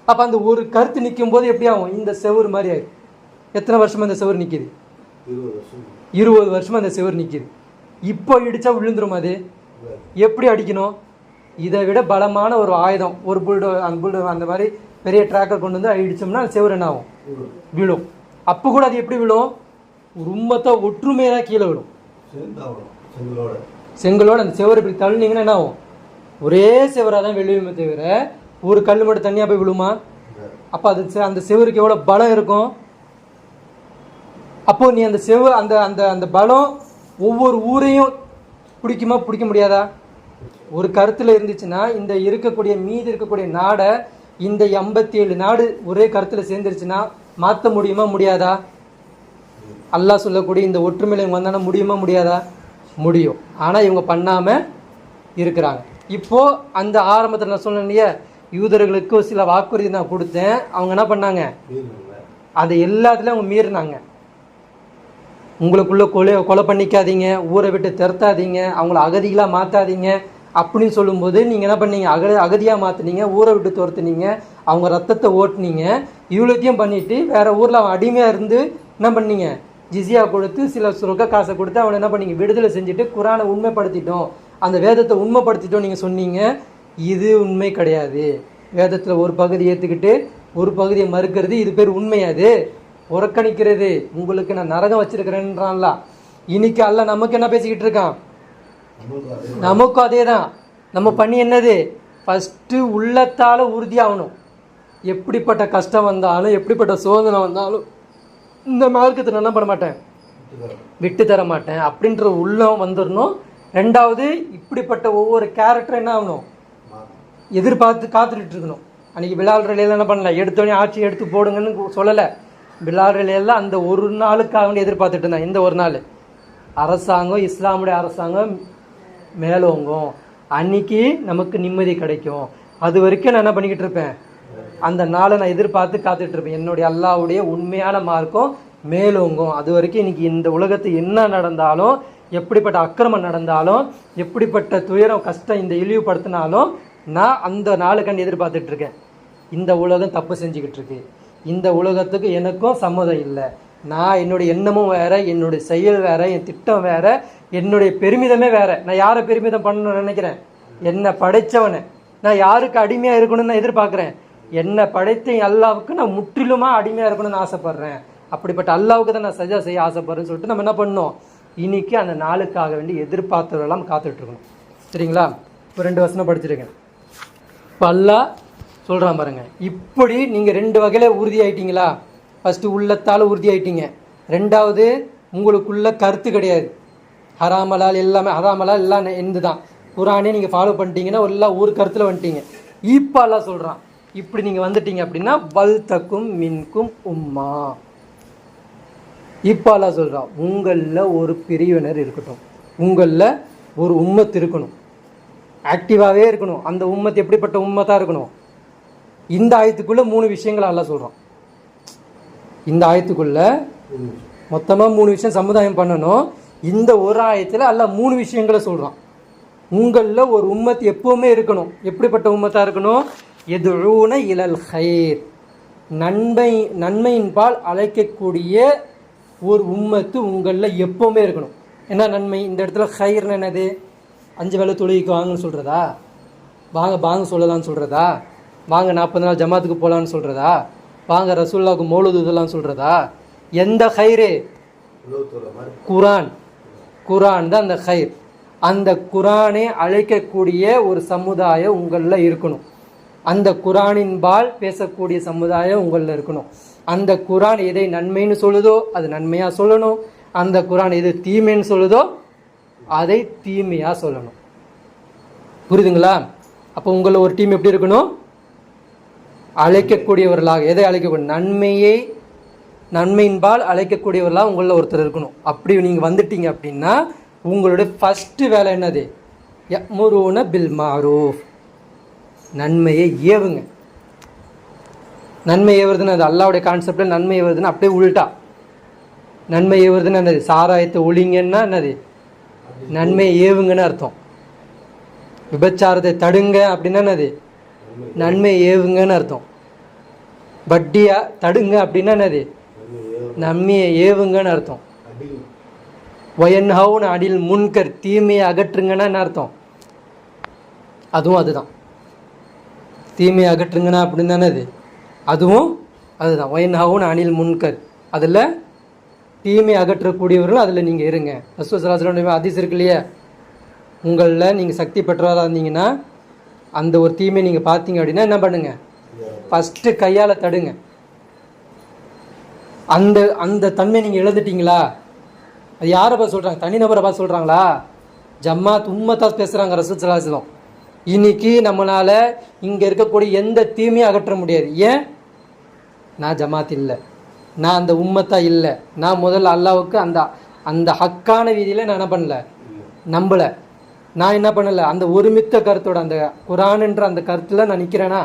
அப்போ அந்த ஒரு கருத்து நிற்கும் போது எப்படி ஆகும்? இந்த செவுறு மாதிரி ஆகும். எத்தனை வருஷமா இந்த செவுறு நிற்கிது? 20 வருஷமா அந்த செவுறு நிற்கிது. இப்போ இடிச்சா விழுந்துரும். அது எப்படி அடிக்கணும்? இதை விட பலமான ஒரு ஆயுதம், ஒரு புல்டோ அந்த மாதிரி பெரிய டிராக்கர் கொண்டு வந்து இடிச்சோம்னா செவுறு என்ன ஆகும்? விழும். அப்போ கூட அது எப்படி விழும்? ஒரு உம்மத்தை ஒற்றுமையாக கீழே விழும். செங்கலோட அந்த செவரு இப்படி தள்ளினீங்கன்னா என்ன ஆகும்? ஒரே செவராக தான் விழுவுமே தவிர ஒரு கல் மட்டும் தனியாக போய் விழுமா? அப்போ அது அந்த செவருக்கு எவ்வளோ பலம் இருக்கும்? அப்போ நீ அந்த அந்த அந்த அந்த பலம் ஒவ்வொரு ஊரையும் பிடிக்குமா? பிடிக்க முடியாதா? ஒரு கருத்தில் இருந்துச்சுன்னா இந்த இருக்கக்கூடிய மீதி இருக்கக்கூடிய நாடை இந்த 87 நாடு ஒரே கருத்தில் சேர்ந்துருச்சுன்னா மாற்ற முடியுமா? முடியாதா? அல்லாஹ் சொல்லக்கூடிய இந்த ஒற்றுமையில இவங்க வந்தானா முடியுமா? முடியாதா? முடியும். ஆனால் இவங்க பண்ணாமல் இருக்கிறாங்க. இப்போது அந்த ஆரம்பத்தில் நான் சொன்னேன் இல்லையா, யூதர்களுக்கு சில வாக்குறுதி நான் கொடுத்தேன். அவங்க என்ன பண்ணாங்க? அதை எல்லாத்துலேயும் அவங்க மீறினாங்க. உங்களுக்குள்ள கொலை பண்ணிக்காதீங்க, ஊரை விட்டு திரத்தாதீங்க, அவங்கள அகதிகளாக மாற்றாதீங்க அப்படின்னு சொல்லும்போது நீங்கள் என்ன பண்ணீங்க? அகதியாக மாற்றினீங்க, ஊரை விட்டு துரத்துனீங்க, அவங்க ரத்தத்தை ஓட்டுனீங்க. இவ்வளோத்தையும் பண்ணிவிட்டு வேறு ஊரில் அவன் அடிமையாக இருந்து என்ன பண்ணீங்க? ஜிஸியா கொடுத்து சில சொர்க்க காசை கொடுத்து அவனை என்ன பண்ணீங்க? விடுதலை செஞ்சுட்டு குரானை உண்மைப்படுத்திட்டோம், அந்த வேதத்தை உண்மைப்படுத்திட்டோம் நீங்கள் சொன்னீங்க. இது உண்மை கிடையாது. வேதத்தில் ஒரு பகுதி ஏற்றுக்கிட்டு ஒரு பகுதியை மறுக்கிறது, இது பேர் உண்மையாது? புறக்கணிக்கிறது. உங்களுக்கு நான் நரகம் வச்சிருக்கிறேன்றான்ல. இன்னைக்கு அல்ல நமக்கு என்ன பேசிக்கிட்டு இருக்கான்? நமக்கும் அதே தான். நம்ம பண்ணி என்னது? ஃபஸ்ட்டு உள்ளத்தால் உறுதியாகணும். எப்படிப்பட்ட கஷ்டம் வந்தாலும் எப்படிப்பட்ட சோதனை வந்தாலும் இந்த மார்க்கத்தை நான் என்ன பண்ண மாட்டேன், விட்டு தர மாட்டேன் அப்படின்ற உள்ளம் வந்துடணும். ரெண்டாவது, இப்படிப்பட்ட ஒவ்வொரு கேரக்டரும் என்ன ஆகணும்? எதிர்பார்த்து காத்துட்டு இருக்கணும். அன்றைக்கி பிலால் ரலியல்லாஹு என்ன பண்ணல, எடுத்தோடனே ஆட்சி எடுத்து போடுங்கன்னு சொல்லலை. பிலால் ரலியல்லாஹு அந்த ஒரு நாளுக்காக வேண்டி எதிர்பார்த்துட்டு இருந்தான். இந்த ஒரு நாள் அரசாங்கம், இஸ்லாமுடைய அரசாங்கம் மேலோங்கும், அன்னைக்கு நமக்கு நிம்மதி கிடைக்கும். அது வரைக்கும் நான் என்ன பண்ணிக்கிட்டு இருப்பேன்? அந்த நாளை நான் எதிர்பார்த்து காத்துட்டு இருப்பேன். என்னுடைய அல்லாஹ்வுடைய உண்மையான மார்க்கம் மேலோங்கும். அது வரைக்கும் இன்னைக்கு இந்த உலகத்து என்ன நடந்தாலும், எப்படிப்பட்ட அக்கிரமம் நடந்தாலும், எப்படிப்பட்ட துயரம் கஷ்டம் இந்த இழிவுபடுத்தினாலும் நான் அந்த நாளுக்காண்டி எதிர்பார்த்துட்டு இருக்கேன். இந்த உலகம் தப்பு செஞ்சுக்கிட்டு இருக்கு, இந்த உலகத்துக்கு எனக்கும் சம்மதம் இல்லை. நான் என்னுடைய எண்ணமும் வேற, என்னுடைய செயல் வேற, என் திட்டம் வேற, என்னுடைய பெருமிதமே வேற. நான் யாரை பெருமிதம் பண்ணணும்னு நினைக்கிறேன்? என்னை படைச்சவனை. நான் யாருக்கு அடிமையாக இருக்கணும்னு நான் எதிர்பார்க்குறேன்? என்னை படைத்த அல்லாவுக்கு நான் முற்றிலுமாக அடிமையாக இருக்கணும்னு ஆசைப்பட்றேன். அப்படிப்பட்ட அல்லாவுக்கு தான் நான் சஜா செய்ய ஆசைப்படுறேன்னு சொல்லிட்டு நம்ம என்ன பண்ணோம்? இன்னைக்கு அந்த நாளுக்காக வேண்டி எதிர்பார்த்தவரெல்லாம் காத்துட்ருக்கணும். சரிங்களா? இப்போ 2 வசனம் படிச்சிருக்கேன். இப்போ அல்லாஹ் சொல்கிறான் பாருங்க, இப்படி நீங்கள் 2 வகையில் உறுதி ஆயிட்டீங்களா? ஃபஸ்ட்டு உள்ளத்தால் உறுதி ஆயிட்டீங்க. ரெண்டாவது, உங்களுக்குள்ள கருத்து கிடையாது. ஹராமலால் எல்லாமே, ஹராமலால் எல்லாம் எந்து தான். குரானே நீங்கள் ஃபாலோ பண்ணிட்டீங்கன்னா எல்லாம் ஒரு கருத்தில் வந்துட்டீங்க. இப்போ அல்லாஹ் சொல்கிறான், இப்படி நீங்கள் வந்துட்டீங்க அப்படின்னா வல் தக்கும் மின்கும் உம்மா. இப்போ அல்லாஹ் சொல்கிறான், உங்களில் ஒரு பிரிவினர் இருக்கட்டும், உங்களில் ஒரு உம்மத் இருக்கணும், ஆக்டிவாகவே இருக்கணும். அந்த உம்மத் எப்படிப்பட்ட உம்மத்தாக இருக்கணும்? இந்த ஆயத்துக்குள்ளே 3 விஷயங்கள் அல்லாஹ் சொல்கிறான். இந்த ஆயத்துக்குள்ளே மொத்தமாக 3 விஷயம் சமுதாயம் பண்ணணும். இந்த ஒரு ஆயத்தில் அல்லாஹ் 3 விஷயங்களை சொல்கிறான். உங்களில் ஒரு உம்மத் எப்போவுமே இருக்கணும். எப்படிப்பட்ட உம்மத்தாக இருக்கணும்? எதுஊன இலல் ஹைர், நன்மையின் பால் அழைக்கக்கூடிய ஒரு உம்மத்து உங்களில் எப்போவுமே இருக்கணும். என்ன நன்மை? இந்த இடத்துல ஹைர்னு என்னது? 5 வேளை தொழுகைக்கு வாங்கன்னு சொல்கிறதா? வாங்க சொல்லலான்னு சொல்கிறதா? வாங்க 40 நாள் ஜமாத்துக்கு போகலான்னு சொல்கிறதா? வாங்க ரசூலுல்லாஹ்வுக்கு மௌலூத் ஊதலான்னு சொல்கிறதா? எந்த ஹைரு? குரான் தான் அந்த ஹைர். அந்த குரானை அழைக்கக்கூடிய ஒரு சமுதாயம் உங்களில் இருக்கணும். அந்த குரானின் பால் பேசக்கூடிய சமுதாயம் உங்களில் இருக்கணும். அந்த குரான் எதை நன்மைன்னு சொல்லுதோ அது நன்மையாக சொல்லணும். அந்த குரான் எது தீமைன்னு சொல்லுதோ அதை தீமையாக சொல்லணும். புரியுதுங்களா? அப்போ உங்களில் ஒரு டீம் எப்படி இருக்கணும்? அழைக்கக்கூடியவர்களாக. எதை அழைக்கக்கூடிய? நன்மையின்பால் அழைக்கக்கூடியவர்களாக உங்களில் ஒருத்தர் இருக்கணும். அப்படி நீங்கள் வந்துட்டீங்க அப்படின்னா உங்களுடைய ஃபஸ்ட்டு வேலை என்னது? யஅ்முரூன பில் மாரூஃப், நன்மையை ஏவுங்க. நன்மை ஏவுறதுன்னு அது அல்லாவுடைய கான்செப்டில் நன்மை ஏவுறதுன்னு அப்படியே உள்ட்டா. நன்மை ஏவுறதுன்னு என்னது? சாராயத்தை ஒழிங்கன்னா என்னது? நன்மை ஏவுங்கன்னு அர்த்தம். விபச்சாரத்தை தடுங்க அப்படின்னா என்னது? நன்மை ஏவுங்கன்னு அர்த்தம். வட்டியா தடுங்க அப்படின்னா என்னது? நன்மையை ஏவுங்கன்னு அர்த்தம். வயன்ஹவுன் அடில் முன்கர், தீமையை அகற்றுங்கன்னா என்ன அர்த்தம்? அதுவும் அதுதான். தீமையை அகற்றுங்கன்னா அப்படின்னு தானே அது, அதுவும் அதுதான். வயன்ஹவுன் அனில் முன்கர், அதில் தீமை அகற்றக்கூடியவர்கள் அதில் நீங்கள் இருங்க. ரசூல் ஸல்லல்லாஹு அலைஹி வஸல்லம் ஹதீஸ் இருக்கு இல்லையா, உங்களில் நீங்கள் சக்தி பெற்றவராக இருந்தீங்கன்னா அந்த ஒரு தீமையை நீங்கள் பார்த்தீங்க அப்படின்னா என்ன பண்ணுங்க? ஃபஸ்ட்டு கையால் தடுங்க. அந்த அந்த தன்மை நீங்கள் இழந்துட்டீங்களா? அது யாரை பார்த்து சொல்கிறாங்க? தனிநபரை பார்த்து சொல்கிறாங்களா? ஜமாத் உம்மத்தாக பேசுகிறாங்க ரசூல் ஸல்லல்லாஹு அலைஹி வஸல்லம். இன்னைக்கு நம்மளால் இங்கே இருக்கக்கூடிய எந்த தீமையும் அகற்ற முடியாது. ஏன்? நான் ஜமாத் இல்லை, நான் அந்த உம்மத்தா இல்லை, நான் முதல்ல அல்லாவுக்கு அந்த அந்த ஹக்கான வீதியில் நான் என்ன பண்ணல, நம்பலை. நான் என்ன பண்ணலை, அந்த ஒருமித்த கருத்தோட அந்த குரான்ன்ற அந்த கருத்தில் நான் நிற்கிறேனா?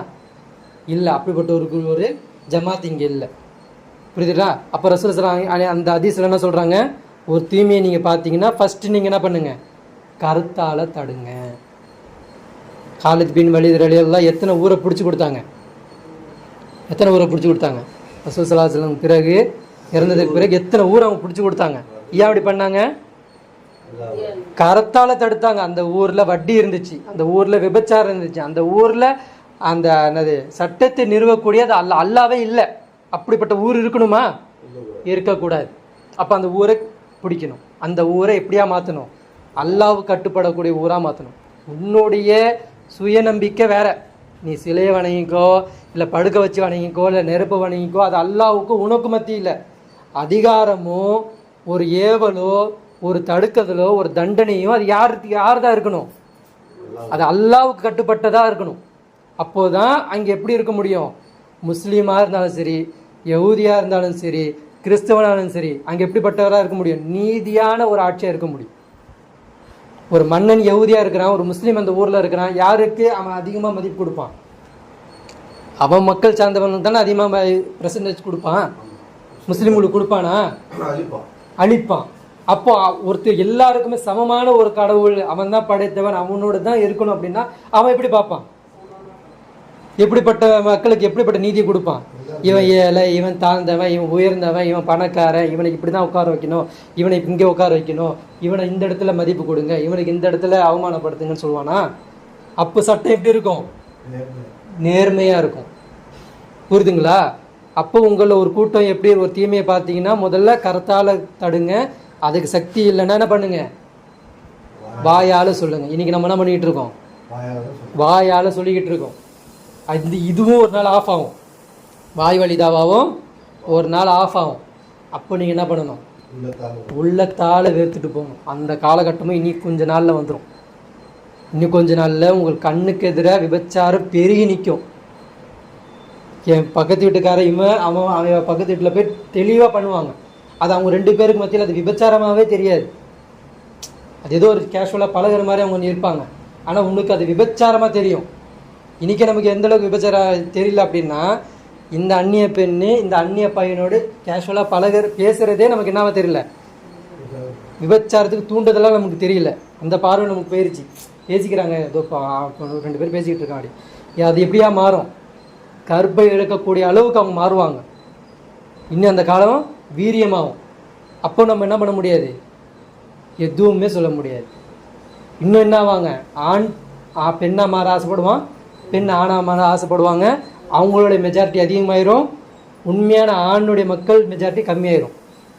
இல்லை. அப்படிப்பட்ட ஒரு ஜமாத் இங்கே இல்லை. புரியுதுங்களா? அப்போ ரசூல் ஸல்லல்லாஹு அந்த ஹதீஸ்ல என்ன சொல்கிறாங்க? ஒரு தீமையை நீங்கள் பார்த்தீங்கன்னா ஃபஸ்ட்டு நீங்கள் என்ன பண்ணுங்க? கருத்தால் தடுங்க. காலித் பின் வலீத் ரலியல்லாஹு எத்தனை ஊரை பிடிச்சி கொடுத்தாங்க? எத்தனை ஊரை பிடிச்சி கொடுத்தாங்க? ரசூல் ஸல்லல்லாஹு அலைஹி வஸல்லம் பிறகு இறந்ததுக்கு பிறகு எத்தனை ஊரை அவங்க பிடிச்சி கொடுத்தாங்க? ஏன் அப்படி பண்ணாங்க? கரத்தால் தடுத்தாங்க. அந்த ஊரில் வட்டி இருந்துச்சு, அந்த ஊரில் விபச்சாரம் இருந்துச்சு, அந்த ஊரில் அந்த என்னது சட்டத்தை நிறுவக்கூடிய அது அல்லாவே இல்லை. அப்படிப்பட்ட ஊர் இருக்கணுமா? இருக்கக்கூடாது. அப்போ அந்த ஊரை பிடிக்கணும். அந்த ஊரை எப்படியா மாற்றணும்? அல்லாவுக்கு கட்டுப்படக்கூடிய ஊராக மாற்றணும். உன்னுடைய சுயநம்பிக்கை வேற. நீ சிலையை வணங்கிக்கோ, இல்லை படுக்க வச்சு வணங்கிக்கோ, இல்லை நெருப்பை வணங்கிக்கோ, அது அல்லாவுக்கு உனக்கு மத்தியில் அதிகாரமோ ஒரு ஏவலோ ஒரு தடுக்கதலோ ஒரு தண்டனையோ அது யார் தான் இருக்கணும்? அது அல்லாவுக்கு கட்டுப்பட்டதாக இருக்கணும். அப்போதான் அங்கே எப்படி இருக்க முடியும்? முஸ்லீமாக இருந்தாலும் சரி, யஹூதியாக இருந்தாலும் சரி, கிறிஸ்தவனாலும் சரி, அங்கே எப்படிப்பட்டவராக இருக்க முடியும்? நீதியான ஒரு ஆட்சியாக இருக்க முடியும். ஒரு மன்னன் யஹூதியாக இருக்கிறான், ஒரு முஸ்லீம் அந்த ஊரில் இருக்கிறான், யாருக்கு அவன் அதிகமாக மதிப்பு கொடுப்பான்? அவன் மக்கள் சார்ந்தவனுக்கு தானே அதிகமாக பெர்சன்டேஜ் கொடுப்பான். முஸ்லீம்களுக்கு கொடுப்பானா? அழிப்பான். அப்போ ஒருத்தர் எல்லாருக்குமே சமமான ஒரு கடவுள், அவன் தான் படைத்தவன், அவனோட தான் இருக்கணும் அப்படின்னா அவன் எப்படி பார்ப்பான்? எப்படிப்பட்ட மக்களுக்கு எப்படிப்பட்ட நீதியை கொடுப்பான்? இவன் ஏழை, இவன் தாழ்ந்தவன், இவன் உயர்ந்தவன், இவன் பணக்காரன், இவனுக்கு இப்படி தான் உட்கார வைக்கணும், இவனை இங்கே உட்கார வைக்கணும், இவனை இந்த இடத்துல மதிப்பு கொடுங்க, இவனுக்கு இந்த இடத்துல அவமானப்படுத்துங்கன்னு சொல்லுவானா? அப்போ சட்டம் எப்படி இருக்கும்? நேர்மையாக இருக்கும். புரியுதுங்களா? அப்போ உங்களில் ஒரு கூட்டம் எப்படி ஒரு தீமையை பார்த்தீங்கன்னா முதல்ல கரத்தால் தடுங்க. அதுக்கு சக்தி இல்லைன்னா என்ன பண்ணுங்க? வாயால் சொல்லுங்க. இன்னைக்கு நம்ம என்ன பண்ணிக்கிட்டு இருக்கோம்? வாயால் சொல்லிக்கிட்டு இருக்கோம். இதுவும் ஒரு நாள் ஆஃப் ஆகும். வாய் வழிதாவாவும் ஒரு நாள் ஆஃப் ஆகும். அப்போ நீங்கள் என்ன பண்ணணும்? உள்ளத்தால் வேர்த்துட்டு போகணும். அந்த காலகட்டமும் இனி கொஞ்ச நாளில் வந்துடும். இன்னும் கொஞ்ச நாளில் உங்கள் கண்ணுக்கு எதிராக விபச்சாரம் பெருகி நிற்கும். என் பக்கத்து வீட்டுக்காரன் அவன் பக்கத்து வீட்டில் போய் தெளிவாக பண்ணுவாங்க. அது அவங்க ரெண்டு பேருக்கு மத்தியில் அது விபச்சாரமாகவே தெரியாது. அது ஏதோ ஒரு கேஷுவலாக பழகிற மாதிரி அவங்க இருப்பாங்க. ஆனால் உங்களுக்கு அது விபச்சாரமாக தெரியும். இன்றைக்கி நமக்கு எந்தளவுக்கு விபச்சாரம் தெரியல அப்படின்னா, இந்த அந்நிய பெண்ணு இந்த அந்நிய பையனோடு கேஷுவலாக பேசுகிறதே நமக்கு என்னவா தெரியல, விபச்சாரத்துக்கு தூண்டுதெல்லாம் நமக்கு தெரியல. அந்த பார்வை நமக்கு போயிடுச்சு. பேசிக்கிறாங்க, ஏதோ ரெண்டு பேர் பேசிக்கிட்டு இருக்காங்க. அப்படி அது எப்படியா மாறும்? கர்ப்பை இழக்கக்கூடிய அளவுக்கு அவங்க மாறுவாங்க. இன்னும் அந்த காலம் வீரியமாகும். அப்போ நம்ம என்ன பண்ண முடியாது? எதுவுமே சொல்ல முடியாது. இன்னும் என்ன ஆவாங்க? ஆண் பெண்ணாக மாற ஆசைப்படுவான், பெண் ஆணாக மாற ஆசைப்படுவாங்க. அவங்களுடைய மெஜாரிட்டி அதிகமாயிரும். உண்மையான ஆணுடைய மக்கள் மெஜாரிட்டி கம்மியாயிரும்.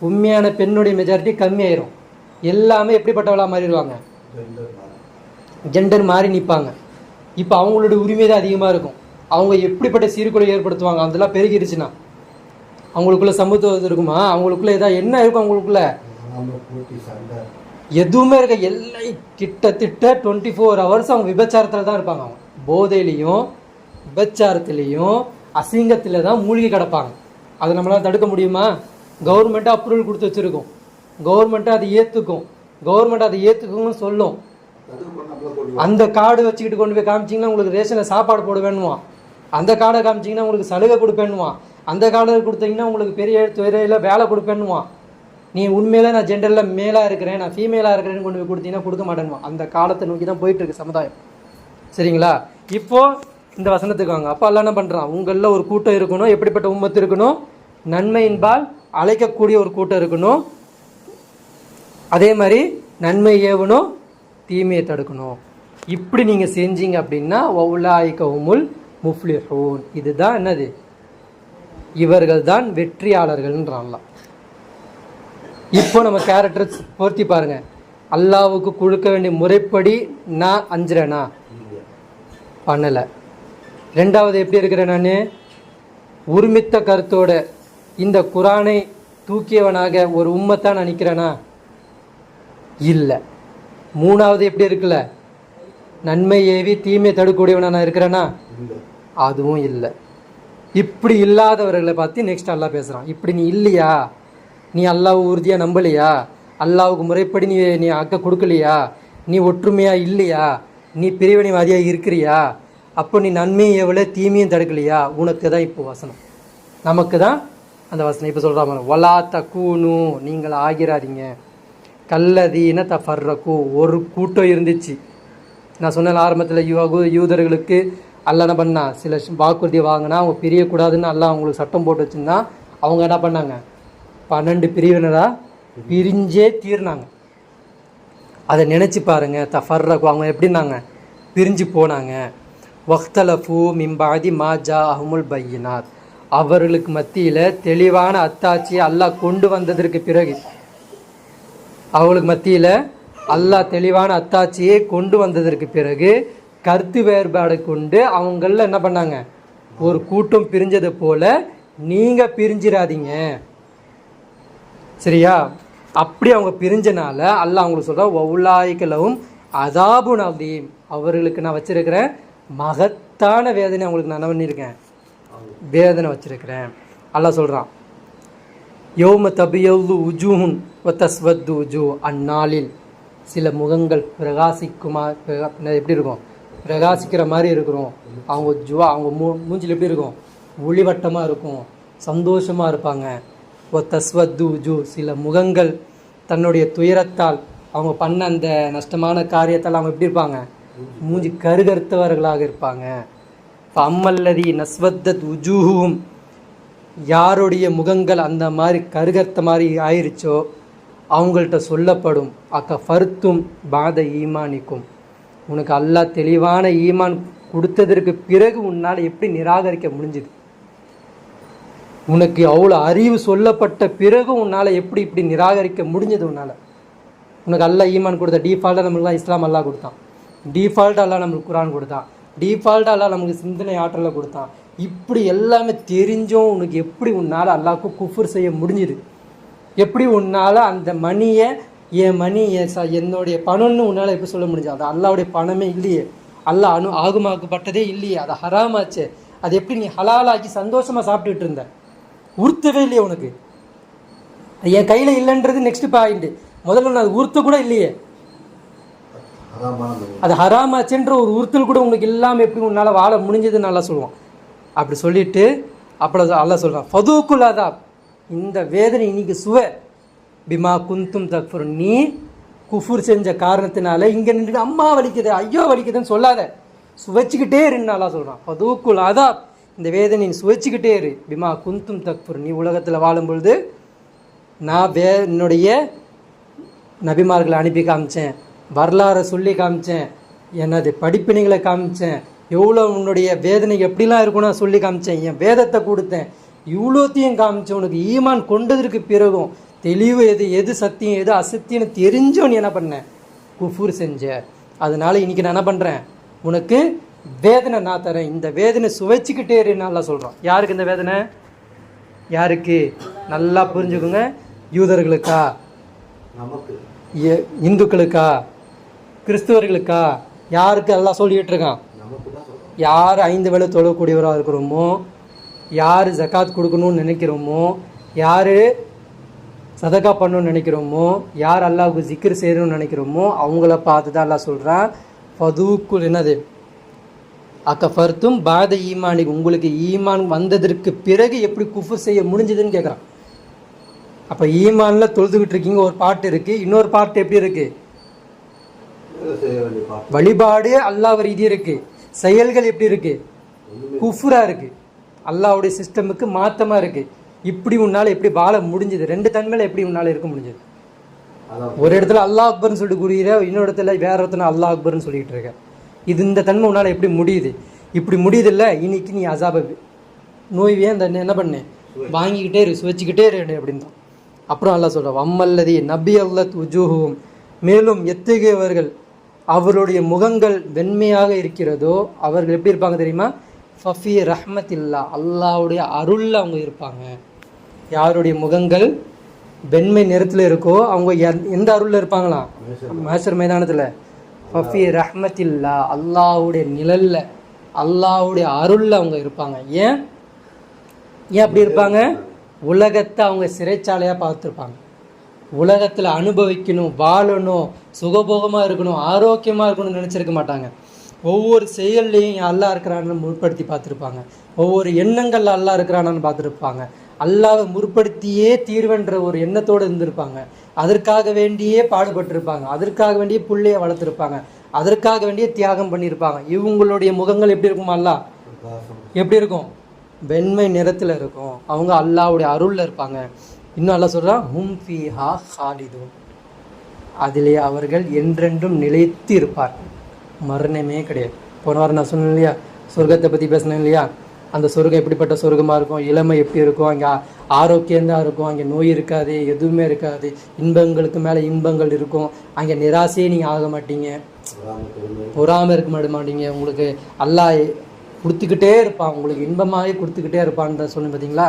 உண்மையான பெண்ணுடைய மெஜாரிட்டி கம்மியாயிரும். எல்லாமே எப்படிப்பட்டவளாக மாறிடுவாங்க? ஜெண்டர் மாறி நிற்பாங்க. இப்போ அவங்களுடைய உரிமை தான் அதிகமாக இருக்கும். அவங்க எப்படிப்பட்ட சீர்குலை ஏற்படுத்துவாங்க? அதெல்லாம் பெருகிருச்சுன்னா அவங்களுக்குள்ள சமத்துவம் இருக்குமா? அவங்களுக்குள்ள ஏதாவது என்ன இருக்கும்? அவங்களுக்குள்ள எதுவுமே இருக்க. எல்லாம் கிட்டத்தட்ட 24 hours அவங்க விபச்சாரத்தில் தான் இருப்பாங்க. அவங்க போதையிலையும் விபச்சாரத்திலையும் அசிங்கத்தில் தான் மூழ்கி கிடப்பாங்க. அதை நம்மளால் தடுக்க முடியுமா? கவர்மெண்ட்டாக அப்ரூவல் கொடுத்து வச்சுருக்கோம். கவர்மெண்ட்டாக அதை ஏற்றுக்கும். கவர்மெண்ட் அதை ஏற்றுக்கும்னு சொல்லும். அந்த கார்டு வச்சுக்கிட்டு கொண்டு போய் காமிச்சிங்கன்னா உங்களுக்கு ரேஷனில் சாப்பாடு போட வேணுவான். அந்த கார்டை காமிச்சிங்கன்னா உங்களுக்கு சலுகை கொடுப்பேன்னுவான். அந்த கார்டை கொடுத்தீங்கன்னா உங்களுக்கு பெரிய துறையில் வேலை கொடுப்பேன்னுவான். நீ உண்மையில நான் ஜெண்டரில் மேலாக இருக்கிறேன், நான் ஃபீமேலாக இருக்கிறேன்னு கொண்டு போய் கொடுத்தீங்கன்னா கொடுக்க மாட்டேன்னு. அந்த காலத்தை நோக்கி தான் போயிட்டுருக்கு சமுதாயம். சரிங்களா? இப்போது இந்த வசனத்துக்கு வாங்க. அப்போ அல்லாஹ் என்ன பண்ணுறான், உங்களில் ஒரு கூட்டம் இருக்கணும். எப்படிப்பட்ட உம்மத்து இருக்கணும்? நன்மையின்பால் அழைக்கக்கூடிய ஒரு கூட்டம் இருக்கணும். அதே மாதிரி நன்மை ஏவணும், தீமையை தடுக்கணும். இப்படி நீங்கள் செஞ்சீங்க அப்படின்னா வௌலாயிக ஹுமுல் முஃப்லிஹூன். இதுதான் என்னது? இவர்கள் தான் வெற்றியாளர்கள்ன்றான்ல. இப்போ நம்ம கேரக்டர் பொருத்தி பாருங்க. அல்லாவுக்கு கொடுக்க வேண்டிய முறைப்படி நான் அஞ்சுறேனா? பண்ணலை. ரெண்டாவது எப்படி இருக்கிறேன் நான்? ஒருமித்த கருத்தோட இந்த குரானை தூக்கியவனாக ஒரு உம்மத்தான் நான் நிற்கிறேனா? இல்லை. மூணாவது எப்படி இருக்குல்ல, நன்மை ஏவி தீமை தடுக்கக்கூடியவனா நான் இருக்கிறேனா? அதுவும் இல்லை. இப்படி இல்லாதவர்களை பார்த்து நெக்ஸ்ட் அல்லாஹ் பேசுகிறான். இப்படி நீ இல்லையா, நீ அல்லாஹ் உறுதியாக நம்பலையா, அல்லாவுக்கு முறைப்படி நீ அக்க கொடுக்கலையா, நீ ஒற்றுமையாக இல்லையா, நீ பிரிவினைவாதியாக இருக்கிறியா, அப்போ நீ நன்மையும் எவ்வளோ தீமையும் தடுக்கலையா, உனக்கு தான் இப்போ வசனம், நமக்கு தான் அந்த வசனம். இப்போ சொல்கிறாங்க, வலா தக்கூனு, நீங்கள் ஆகிறாதீங்க, கல்லதீன தஃபர்ரகு, ஒரு கூட்டம் இருந்துச்சு. நான் சொன்ன ஆரம்பத்தில் யூதர்களுக்கு அல்லாஹ் என்ன பண்ணா, சில வாக்குறுதி வாங்கினா அவங்க பிரியக்கூடாதுன்னு அல்லாஹ் அவங்களுக்கு சட்டம் போட்டு வச்சுருந்தா அவங்க என்ன பண்ணாங்க, 12 பிரிவினராக பிரிஞ்சே தீர்னாங்க. அதை நினச்சி பாருங்கள். தஃபர்ரகு, அவங்க எப்படின்னாங்க, பிரிஞ்சு போனாங்க. வக்தலஃபு மிம்பாதி மாஜா அஹமுல் பையினாத், அவர்களுக்கு மத்தியில் தெளிவான அத்தாட்சியை அல்லாஹ் கொண்டு வந்ததற்கு பிறகு, அவங்களுக்கு மத்தியில் அல்லாஹ் தெளிவான அத்தாட்சியை கொண்டு வந்ததற்கு பிறகு கருத்து வேறுபாடு கொண்டு அவங்கள என்ன பண்ணாங்க, ஒரு கூட்டம் பிரிஞ்சதை போல நீங்கள் பிரிஞ்சிடாதீங்க. சரியா? அப்படி அவங்க பிரிஞ்சனால அல்லாஹ் அவங்களுக்கு சொல்கிறா, வௌலாயிகலவும் அதாபுன் அதீம், அவர்களுக்கு நான் வச்சிருக்கிறேன் மகத்தான வேதனை, அவங்களுக்கு நான் என்ன பண்ணியிருக்கேன், வேதனை வச்சிருக்கிறேன். அல்லாஹ் சொல்கிறான், யௌம தபியல்லு உஜூஹுன் வ தஸ்வது உஜூ, அந்நாளில் சில முகங்கள் பிரகாசிக்குமா, எப்படி இருக்கும், பிரகாசிக்கிற மாதிரி இருக்கிறோம். அவங்க மூஞ்சில் எப்படி இருக்கும், ஒளிவட்டமாக இருக்கும், சந்தோஷமாக இருப்பாங்க. ஒ தஸ்வது உஜூ, சில முகங்கள் தன்னுடைய துயரத்தால் அவங்க பண்ண அந்த நஷ்டமான காரியத்தால் அவங்க எப்படி இருப்பாங்க, மூஞ்சி கருகருத்தவர்களாக இருப்பாங்க. அம்மல்லதி நஸ்வத்தத் உஜூஹும், யாருடைய முகங்கள் அந்த மாதிரி கருகர்த்த மாதிரி ஆயிருச்சோ அவங்கள்ட்ட சொல்லப்படும், அக்க ஃபர்த்தும் பாத ஈமானிக்கும், உனக்கு அல்லாஹ் தெளிவான ஈமான் கொடுத்ததற்கு பிறகு உன்னால் எப்படி நிராகரிக்க முடிஞ்சுது, உனக்கு அவ்வளோ அறிவு சொல்லப்பட்ட பிறகு உன்னால் எப்படி இப்படி நிராகரிக்க முடிஞ்சது உன்னால். உனக்கு அல்லாஹ் ஈமான் கொடுத்த டீஃபால்ட்டாக நம்மளுக்குலாம் இஸ்லாம் அல்லாஹ் கொடுத்தான், டீஃபால்ட்டாக அல்லாஹ் நம்மளுக்கு குரான் கொடுத்தான், டீஃபால்ட்டாக அல்லாஹ் நமக்கு சிந்தனை ஆற்றலை கொடுத்தான். இப்படி எல்லாமே தெரிஞ்சும் உனக்கு எப்படி உன்னால் அல்லாஹ்க்கு குஃபர் செய்ய முடிஞ்சுது, எப்படி உன்னால் அந்த மணியை என் மணி என்னுடைய பணம்னு உன்னால் எப்படி சொல்ல முடிஞ்சு, அது அல்லாவுடைய பணமே இல்லையே, அல்லாஹ் ஆகுமாக்கப்பட்டதே இல்லையே, அது ஹராமாச்சு, அது எப்படி நீ ஹலாலாக்கி சந்தோஷமாக சாப்பிட்டுட்டு இருந்த, உறுத்தவே இல்லையே உனக்கு, என் கையில் இல்லைன்றது நெக்ஸ்ட் பாயிண்ட். முதல்ல நான் அது உறுத்த கூட இல்லையே, அது ஹராமாச்சுன்ற ஒரு உறுத்தல் கூட உங்களுக்கு இல்லாமல் எப்படி உன்னால் வாழ முடிஞ்சதுன்னு நல்லா சொல்லுவான். அப்படி சொல்லிட்டு அப்படி அல்லாஹ் சொல்கிறான், ஃபதூக்குல் அதாப், இந்த வேதனை இன்னைக்கு சுவை, பிமா குந்தும் தக்ஃபுர், நீ குஃபுர் செஞ்ச காரணத்தினால இங்கே நின்று அம்மா வலிக்குது ஐயோ வலிக்குதுன்னு சொல்லாத, சுவைச்சிக்கிட்டே இருன்னு அல்லாஹ் சொல்கிறான். ஃபதூக்குல் அதாப், இந்த வேதனை நீ சுவைச்சிக்கிட்டே இரு, பிமா குந்தும் தக்ஃபுர், நீ உலகத்தில் வாழும் பொழுது நான் என்னுடைய நபிமார்களை அனுப்பி காமிச்சேன், வரலாறை சொல்லி காமிச்சேன், என்னது படிப்பினைகளை காமிச்சேன், எவ்வளோ உன்னுடைய வேதனை எப்படிலாம் இருக்குன்னு சொல்லி காமிச்சேன், என் வேதத்தை கொடுத்தேன், இவ்வளோத்தையும் காமிச்சேன். உனக்கு ஈமான் கொண்டதற்கு பிறகும் தெளிவு எது சத்தியம் எது அசத்தியம்னு தெரிஞ்சோம் நீ என்ன பண்ண, குஃபூர் செஞ்ச. அதனால இன்னைக்கு நான் என்ன பண்ணுறேன், உனக்கு வேதனை நான் தரேன், இந்த வேதனை சுவைச்சிக்கிட்டே இருன்னு நல்லா சொல்கிறான். யாருக்கு இந்த வேதனை, யாருக்கு, நல்லா புரிஞ்சுக்கோங்க, யூதர்களுக்கா, இந்துக்களுக்கா, கிறிஸ்துவர்களுக்கா, யாருக்கு எல்லாம் சொல்லிக்கிட்டு இருக்கான், யார் 5 வேளை தொழக்கூடியவராக இருக்கிறோமோ, யார் ஜகாத் கொடுக்கணும்னு நினைக்கிறோமோ, யார் சதகா பண்ணணும்னு நினைக்கிறோமோ, யார் அல்லாஹ்வுக்கு ஜிக்ர் செய்யணும்னு நினைக்கிறோமோ அவங்கள பார்த்து தான் அல்லாஹ் சொல்கிறான், ஃபதூக்குல் என்னது, அக்கஃபர்த்தும் பாத ஈமானிக்கு, உங்களுக்கு ஈமான் வந்ததற்கு பிறகு எப்படி குஃபர் செய்ய முடிஞ்சதுன்னு கேட்குறான். அப்போ ஈமானில் தொழுதுகிட்டு இருக்கீங்க, ஒரு பாட்டு இருக்குது. இன்னொரு பாட்டு எப்படி இருக்குது? வழிபாடு அல்லாஹ் ரீதி இருக்குது, செயல்கள் எப்படி இருக்குது? குஃப்ரா இருக்குது, அல்லாஹ்வுடைய சிஸ்டமுக்கு மாற்றமாக இருக்குது. இப்படி உன்னால் எப்படி வாழ முடிஞ்சது? ரெண்டு தன்மையில் எப்படி உன்னால் இருக்க முடிஞ்சது? ஒரு இடத்துல அல்லாஹ் அக்பர்னு சொல்லிட்டு கூறுகிற, இன்னொரு இடத்துல வேற ஒருத்தனை அல்லாஹ் அக்பர்னு சொல்லிட்டு இருக்க. இது இந்த தன்மை உன்னால் எப்படி முடியுது? இப்படி முடியுது இல்லை, இன்னைக்கு நீ அசாப நோய்வே அந்த என்ன பண்ணேன், வாங்கிக்கிட்டே இரு, சுவச்சிக்கிட்டே இரு அப்படின்னு தான். அப்புறம் அல்லாஹ் சொல்கிறான், வம்மல்லதி நபி அல்லத் உஜூஹும், மேலும் எத்தகையவர்கள் அவருடைய முகங்கள் வெண்மையாக இருக்கிறதோ அவர்கள் எப்படி இருப்பாங்க தெரியுமா? ஃபஃபி ரஹ்மத்தில்லா, அல்லாஹ்வுடைய அருளில் அவங்க இருப்பாங்க. யாருடைய முகங்கள் வெண்மை நிறத்தில் இருக்கோ அவங்க எந்த அருளில் இருப்பாங்களாம்? மஹ்ஷர் மைதானத்தில் ஃபஃபி ரஹ்மத்தில்லா, அல்லாஹ்வுடைய நிழலில், அல்லாஹ்வுடைய அருளில் அவங்க இருப்பாங்க. ஏன் அப்படி இருப்பாங்க? உலகத்தை அவங்க சிறைச்சாலையாக பார்த்துருப்பாங்க. உலகத்தில் அனுபவிக்கணும், வாழணும், சுகபோகமாக இருக்கணும், ஆரோக்கியமாக இருக்கணும்னு நினச்சிருக்க மாட்டாங்க. ஒவ்வொரு செயல்லையும் அல்லாஹ் இருக்கிறான்னு முற்படுத்தி பார்த்துருப்பாங்க. ஒவ்வொரு எண்ணங்களில் அல்லாஹ் இருக்கிறான்னு பார்த்துருப்பாங்க. அல்லாஹ்வை முற்படுத்தியே தீர்வென்ற ஒரு எண்ணத்தோடு இருந்திருப்பாங்க. அதற்காக வேண்டியே பாடுபட்டிருப்பாங்க. அதற்காக வேண்டிய பிள்ளைய வளர்த்துருப்பாங்க. அதற்காக வேண்டிய தியாகம் பண்ணியிருப்பாங்க. இவங்களுடைய முகங்கள் எப்படி இருக்கும்? அல்லாஹ் எப்படி இருக்கும்? வெண்மை நிறத்தில் இருக்கும். அவங்க அல்லாஹ்வுடைய அருளில் இருப்பாங்க. இன்னும் அல்லாஹ் சொல்கிறான், ஹும் ஃபீஹா ஹாலிதூன், அதிலே அவர்கள் என்றென்றும் நிலைத்து இருப்பார்கள், மரணமே கிடையாது. போன வாரம் நான் சொன்னேன் இல்லையா, சொர்க்கத்தை பற்றி பேசினேன் இல்லையா? அந்த சொர்க்கம் எப்படிப்பட்ட சொர்க்கமாக இருக்கும், இளமை எப்படி இருக்கும், அங்கே ஆரோக்கியம்தான் இருக்கும், அங்கே நோய் இருக்காது, எதுவுமே இருக்காது, இன்பங்களுக்கு மேலே இன்பங்கள் இருக்கும், அங்கே நிராசையே நீங்கள் ஆக மாட்டீங்க, பொறாமல் இருக்க மாட்டீங்க. உங்களுக்கு அல்லாஹ் கொடுத்துக்கிட்டே இருப்பான், உங்களுக்கு இன்பமாகவே கொடுத்துக்கிட்டே இருப்பான்னு சொன்னேன் பார்த்தீங்களா?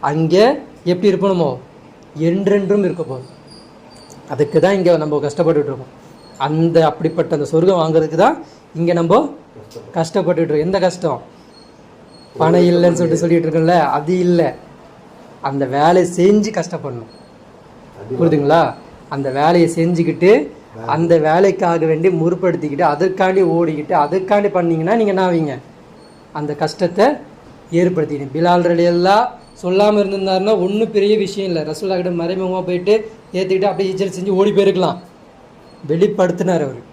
அங்கே எப்படி இருக்கணுமோ என்றென்றும் இருக்க போகுது. அதுக்கு தான் இங்கே நம்ம கஷ்டப்பட்டுட்டு இருக்கோம். அந்த அப்படிப்பட்ட அந்த சொர்க்கம் வாங்குறதுக்கு தான் இங்கே நம்ம கஷ்டப்பட்டுட்டு இருக்கோம். எந்த கஷ்டம்? பணம் இல்லைன்னு சொல்லிட்டு இருக்கோம்ல, அது இல்லை. அந்த வேலையை செஞ்சு கஷ்டப்படணும், புரியுதுங்களா? அந்த வேலையை செஞ்சுக்கிட்டு அந்த வேலைக்காக வேண்டி முற்படுத்திக்கிட்டு அதற்காண்டி ஓடிக்கிட்டு அதற்காண்டி பண்ணிங்கன்னா நீங்கள் என்ன ஆவீங்க? அந்த கஷ்டத்தை ஏற்படுத்திக்கிட்டு. பிலால் ரலியல்லாஹ் சொல்லாமல் இருந்திருந்தாருன்னா ஒன்றும் பெரிய விஷயம் இல்லை. ரசூலுல்லாஹ் கிட்ட மறைமுகமாக போயிட்டு ஏற்றிக்கிட்டு அப்படியே ஹிஜ்ரத் செஞ்சு ஓடி போயிருக்கலாம். வெளிப்படுத்தினார், அவர்